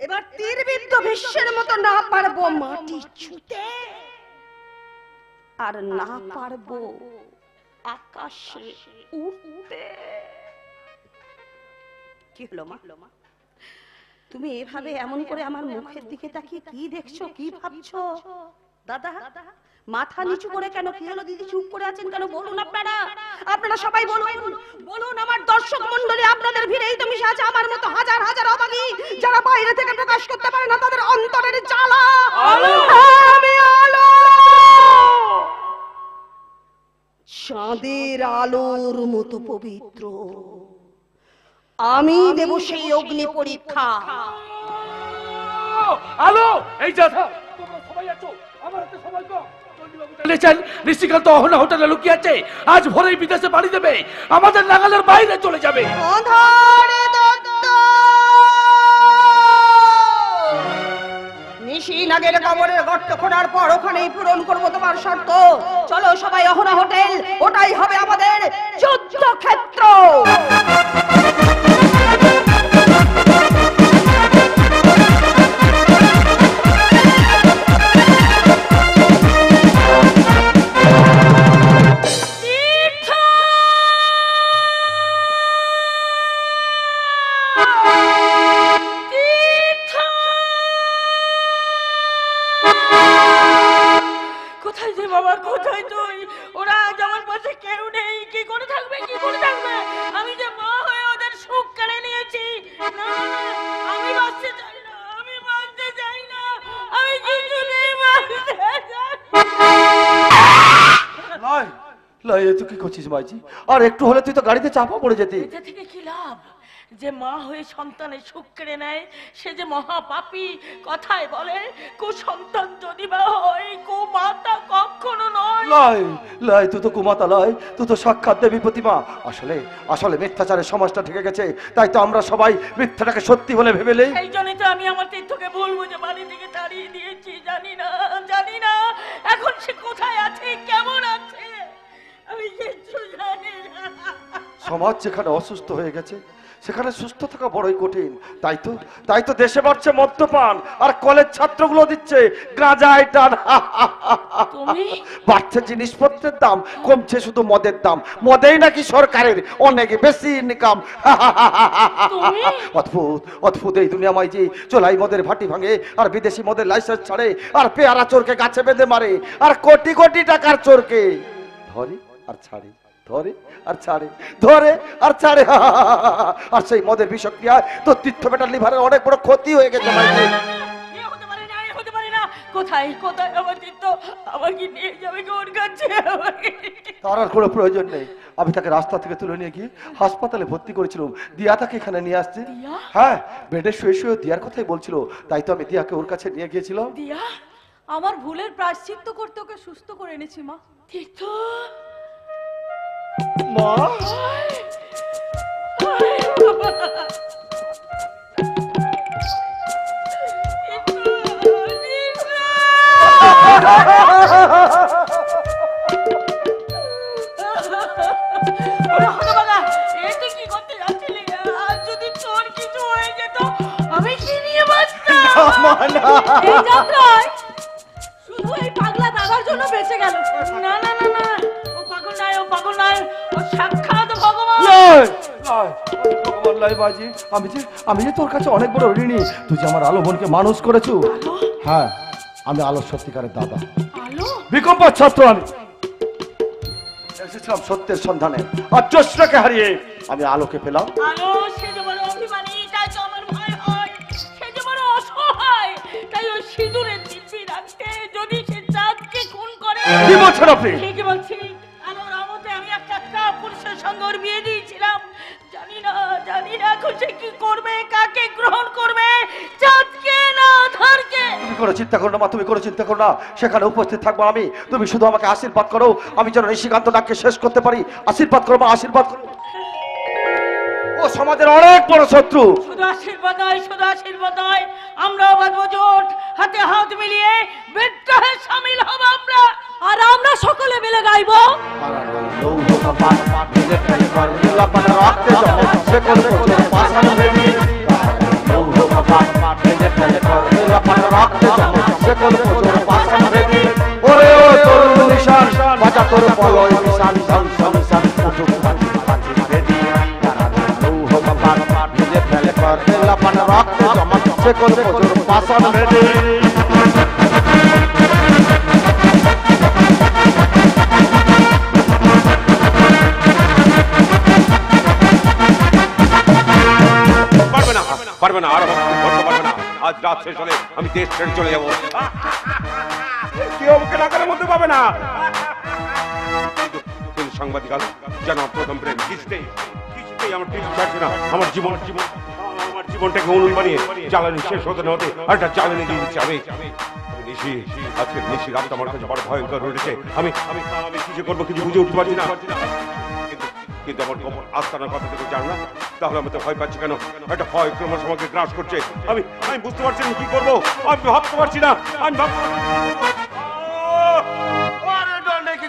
এবার তীর বিদ্ধ ভীষ্মের মতো না পারবো মাটি ছুঁতে, আর না পারবো আকাশে উঠতে। কি হলো মা? তুমি এভাবে এমন করে আমার মুখের দিকে তাকিয়ে কি দেখছো, কি ভাবছো? দাদা মাথা নিচু করে কেন? কি হলো দিদি, চুপ করে আছেন কেন? বলুন আপনারা সবাই বলুন। আমার দর্শক মন্ডলী আপনাদের ভিড়েই তো মিশে আছে আমার মতো হাজার হাজার অভাগী, যারা বাইরে থেকে প্রকাশ করতে পারে না তাদের অন্তরের জ্বালা। আমি আলো, চাঁদের আলোর মতো পবিত্র। আমি দেব সেই অগ্নি পরীক্ষা। আলো, এই যাথা তোমরা সবাই আছো, আমার হাতে সময় কম। নিশিকান্ত অহনা হোটেলে লুকিয়ে আছে, আজ ভোরেই বিদেশে বাড়ি দেবে, আমাদের নাগালের বাইরে চলে যাবে। নিশিনাগের কবরের গর্ত খোঁড়ার পর ওখানেই পূরণ করবো তোমার শর্ত। চলো সবাই অহনা হোটেল, ওটাই হবে আমাদের যুদ্ধক্ষেত্র। তুই কি করছিস মাইজি? আর একটু হলে তুই তো গাড়িতে চাপা পড়ে যেতি। এটা থেকে কি লাভ? যে মা হয়ে সন্তানের সুখ কেড়ে নেয় সে যে মহাপাপী। কথায় বলে কুসন্তান যদি বা হয় কুমাতা কখনো নয়। লাই তুই তো কুমাতা লয়, তুই তো সাক্ষাৎ দেবী প্রতিমা। আসলে মিথ্যাচারের সমাজটা ঠেকে গেছে, তাই তো আমরা সবাই মিথ্যাটাকে সত্যি বলে ভেবে নেই। এই জন্যই তো আমি আমার তীর্থকে বলবো যে বাড়ি থেকে তাড়িয়ে দিয়েছি। জানি না এখন সে কোথায় আছে, কেমন আছে, আমি কিছু জানি না। সমাজ যেখানে অসুস্থ হয়ে গেছে সেখানে সুস্থ থাকা বড়ই কঠিন। তাই তো দেশে বাড়ছে মদ্যপান, আর কলেজ ছাত্রগুলো দিচ্ছে গাঁজায় টান। বাড়ছে জিনিসপত্রের দাম, কমছে শুধু মদের দাম। মদেই নাকি সরকারের অনেক বেশি ইনকাম। অদ্ভুত এই দুনিয়া মাইজি। চোলাই মদের ভাটি ভাঙে, আর বিদেশি মদের লাইসেন্স ছাড়ে, আর পেয়ারা চোরকে গাছে বেঁধে মারে, আর কোটি কোটি টাকার চোরকে ধরে আর ছাড়ে, ধরে আর ছাড়ে, ধরে আর ছাড়ে। আর সেই মদের বিষক্রিয়ায় তোর তীর্থ বেটার লিভারের অনেক বড় ক্ষতি হয়ে গেছে। কোথায় আমার তীর্থ? আমাকে নিয়ে যাবে ওর কাছে? তার আর কোনো প্রয়োজন নেই। আমি তাকে রাস্তা থেকে তুলে নিয়ে গিয়ে হাসপাতালে ভর্তি করেছিলাম। দিয়া তাকে এখানে নিয়ে আসছে। হ্যাঁ, বেডে শুয়ে শুয়ে দিয়ার কথাই বলছিল, তাই তো আমি দিয়াকে ওর কাছে নিয়ে গিয়েছিলাম। দিয়া, আমার ভুলের প্রায়শ্চিত্ত করতে ওকে সুস্থ করে এনেছি মা। তীর্থ মা, কি করতে যাচ্ছিলি? যদি তোর কিছু হয়ে যেত আমি কি নিয়ে বাঁচতাম? শুধু এই পাগলা দাদার জন্য বেঁচে গেল। না, ও পাগল নয়, ও সাক্ষাৎ ভগবান। আমি যে তোর কাছে অনেক বড় ঋণী। তুই যে আমার আলো বোনকে মানুষ করেছো। হ্যাঁ, আমি আলোর সত্যিকারের দাদা। বিকম্পার ছাত্র আমি। এসেছিলাম সত্যের সন্ধানে, আর জ্যোৎস্নাকে হারিয়ে আমি আলোকে পেলাম। আলো সে যে বড় অভিমানী, তাই তো আমার ভয় হয়। সে যে বড় অসহায়, তাই ওই সিঁদুরের দিব্যি রাখতে যদি সে চাঁদকে খুন করে। কি বলছেন আপনি? ঠিকই বলছি। আলোর আমতে আমি একটা পুরুষের সঙ্গে ওর বিয়ে দিয়েছিলাম। জানি না এখন সে কি করবে, কাকে গ্রহণ করবে, চাঁদকে না আধারকে। তুমি কোনো চিন্তা করো না মা, তুমি কোনো চিন্তা করো না। সেখানে উপস্থিত থাকবো আমি। তুমি শুধু আমাকে আশীর্বাদ করো, আমি যেন নিশিকান্ত নাককে শেষ করতে পারি। আশীর্বাদ করো মা, আশীর্বাদ করো। ও সমাজের অনেক বড় শত্রু। শুধু আশীর্বাদ নয়, আমরাও বাঁধবো জোট, হাতে হাত মিলিয়ে বিদ্রোহে সামিল হব আমরা। আর আমরা সকলে মিলে গাইবো পারবে না, আর ধরতে পারবে না। আজ রাত শেষ হলে আমি দেশ ছেড়ে চলে যাবো। কেউ আমাকে নাগালের মধ্যে পাবে না। কিন্তু সাংবাদিক যেন প্রথম প্রেম কিছুতেই আমার টিভি ছাড়ছে না। আমার জীবনটাকে উনুন বানিয়ে জ্বালানি শেষ হতে না হতে আরেকটা জ্বালানি দিয়ে দিচ্ছে। আমি আজকের নিশি রাতটা আমার কাছে বড় ভয়ঙ্কর হয়েছে। আমি কিছু করবো, কিছু বুঝে উঠতে পারছি না। কিন্তু আমার গোপন আস্থানার কথা থেকে জানো না, তাহলে আমি তো ভয় পাচ্ছি কেন? একটা ভয় ক্রমশ আমাকে গ্রাস করছে। আমি বুঝতে পারছি না কি করবো। আমি ভাবতে পারছি না।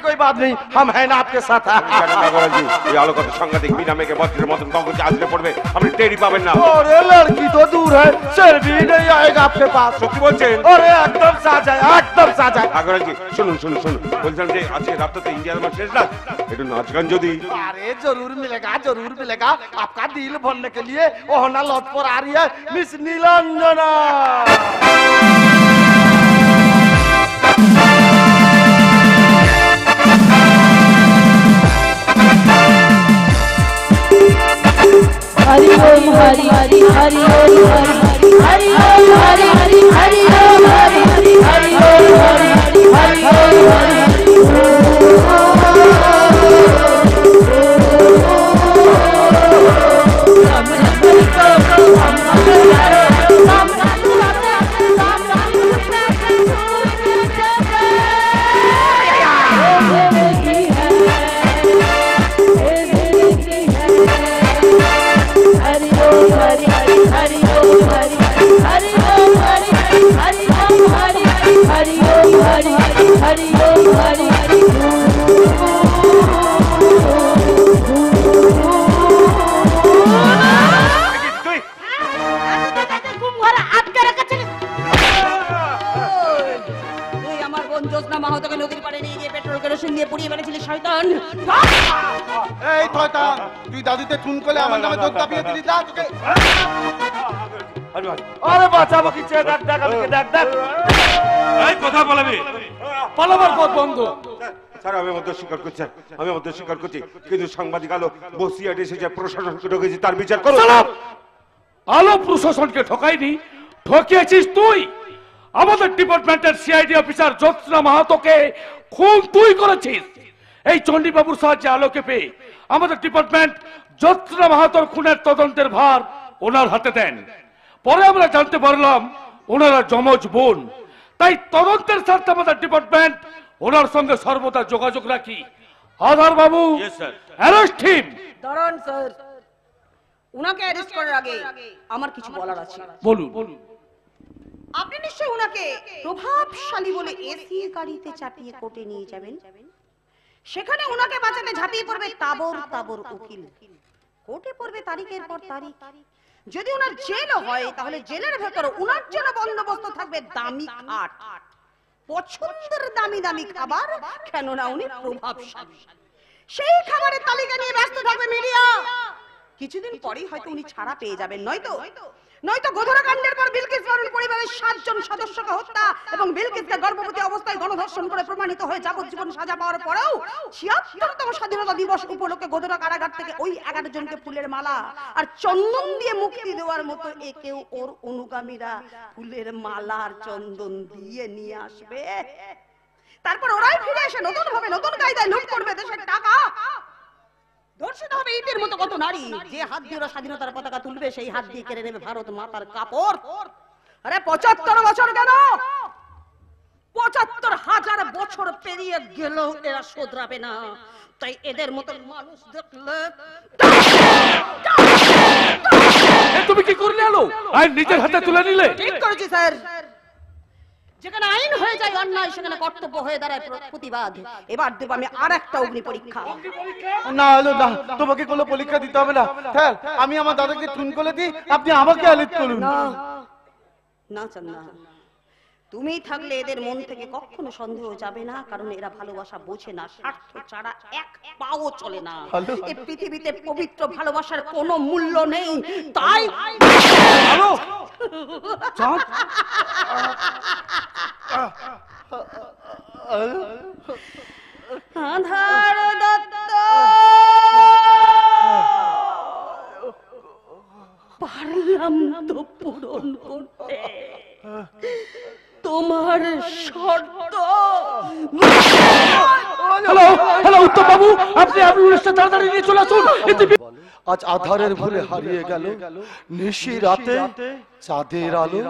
कोई बात नहीं, हम हैं ना आपके साथ। ये आलो का सांगठिक बिना में के बच्चे मत गांव को चार्ज पड़वे, हमने टेरी पावन ना। अरे लड़की तो दूर है, सर भी नहीं आएगा आपके पास। सच्ची बोलते हैं? अरे एकदम साथ है, एकदम साथ है। अगर जी सुनो बोलते हैं आज के रात तो इंडिया में शेष ना, इधर नाचगान जो दी। अरे जरूर मिलेगा, आपका दिल भरने के लिए वो होना लौट पर आ रही है मिस नीलांजना। हरि ओम हरि हरि हरि ओम हरि हरि ओम हरि हरि हरि ओम हरि हरि हरि ओम हरि हरि हरि ओम দাদুতে খুন করলে আমার নামে দোষ চাপিয়ে দিলি। যা তোকে আরে বাঁচাবো কি চেয়ে দেখ দেখ এই কথা বলবি, পালাবার পথ বন্ধ। স্যার আমি মধ্যে স্বীকার করছি, কিন্তু সাংবাদিক আলো বসিয়াট এসেছে, প্রশাসনকে ঠকেছে, তার বিচার করো। আলো প্রশাসনকে ঠকাইনি, ঠকিয়েছিস তুই। আমাদের ডিপার্টমেন্টের সিআইডি অফিসার জ্যোৎস্না মাহাতোকে খুন তুই করেছিস। এই চণ্ডীবাবুর সাহায্যে আলোকে পেয়ে আমাদের ডিপার্টমেন্ট জ্যোৎস্না মাহাতোর খুনের তদন্তের ভার ওনার হাতে দেন। পরে আমরা জানতে পারলাম ওনারা যমজ বোন। তাই তদন্তের স্বার্থে আমাদের ডিপার্টমেন্ট ওনার সঙ্গে সর্বদা যোগাযোগ রাখি। আধার বাবু, অ্যারেস্ট হিম। দাঁড়ান স্যার, উনাকে অ্যারেস্ট করার আগে আমার কিছু বলার আছে। বলুন। আপনি নিশ্চয়ই উনাকে প্রভাবশালী বলে এসি গাড়িতে চাপিয়ে কোর্টে নিয়ে যাবেন। সেখানে উনাকে বাঁচাতে ঝাঁপিয়ে পড়বে তাবর উকিল। কোর্টে পড়বে তারিখের পর তারিখ। যদি উনার জেলও হয়, তাহলে জেলের ভেতর উনার জন্য বন্দোবস্ত থাকবে দামি খাট, পছন্দের দামি খাবার, কেননা উনি প্রভাবশালী। সেই খাবারের তালিকা নিয়ে ব্যস্ত থাকবে মিডিয়া। কিছুদিন পরেই হয়তো উনি ছাড়া পেয়ে যাবেন, নয়তো গোধরাকাণ্ডের পর বিলকিস বানুর পরিবারের 7 জন সদস্যকে হত্যা এবং বিলকিসকে গর্ভবতী অবস্থায় গণধর্ষণ করে প্রমাণিত হয়ে যাবজ্জীবন সাজা পাওয়ার পরেও ৭৬তম স্বাধীনতা দিবস উপলক্ষে গোধরা কারাগার থেকে ওই 11 জনকে ফুলের মালা আর চন্দন দিয়ে মুক্তি দেওয়ার মতো একেও ওর অনুগামীরা ফুলের মালা আর চন্দন দিয়ে নিয়ে আসবে। তারপর ওরাই ফিরে এসে নতুন ভাবে নতুন কায়দায় লুট করবে দেশের টাকা। ধর্ষিত হবে ইটের মতো কত নারী, যে হাত দিয়ে ওরা স্বাধীনতার পতাকা তুলবে সেই হাত দিয়ে কেড়ে নেবে ভারত মাতার কাপড়। আরে ৭৫ বছর কেন, ৭৫,০০০ বছর পেরিয়ে গেলেও এরা শোধরাবে না। তাই এদের মতো মানুষ দেখলে তুমি কি করলে আলো? আইন নিজের হাতে তুলে নিলে। ঠিক করেছি স্যার, যেখানে আইন হয়ে যায় অন্যায় সেখানে কর্তব্য হয়ে দাঁড়ায় প্রতিবাদ। এবার দেব আমি আর একটা অগ্নি পরীক্ষা। না হলো না, তোমাকে কোনো পরীক্ষা দিতে হবে না স্যার, আমি আমার দাদাকে খুন করে দিই, আপনি আমাকে আলিত করুন। না চান্না, তুমি থাকলে এদের মন থেকে কখনো সন্দেহ যাবে না, কারণ এরা ভালোবাসা বোঝে না, স্বার্থ ছাড়া এক পাও চলে না। এই পৃথিবীতে পবিত্র ভালোবাসার কোনো মূল্য নেই। তাই আধার দত্ত পারলাম তো পূরণ করতে তোমার শর্ত। হ্যালো উত্তম বাবু, আপনি অ্যাম্বুলেন্সটা তাড়াতাড়ি নিয়ে চলে আসুন। আজ আধারের ভুলে হারিয়ে গেল নিশি রাতে চাঁদের আলো।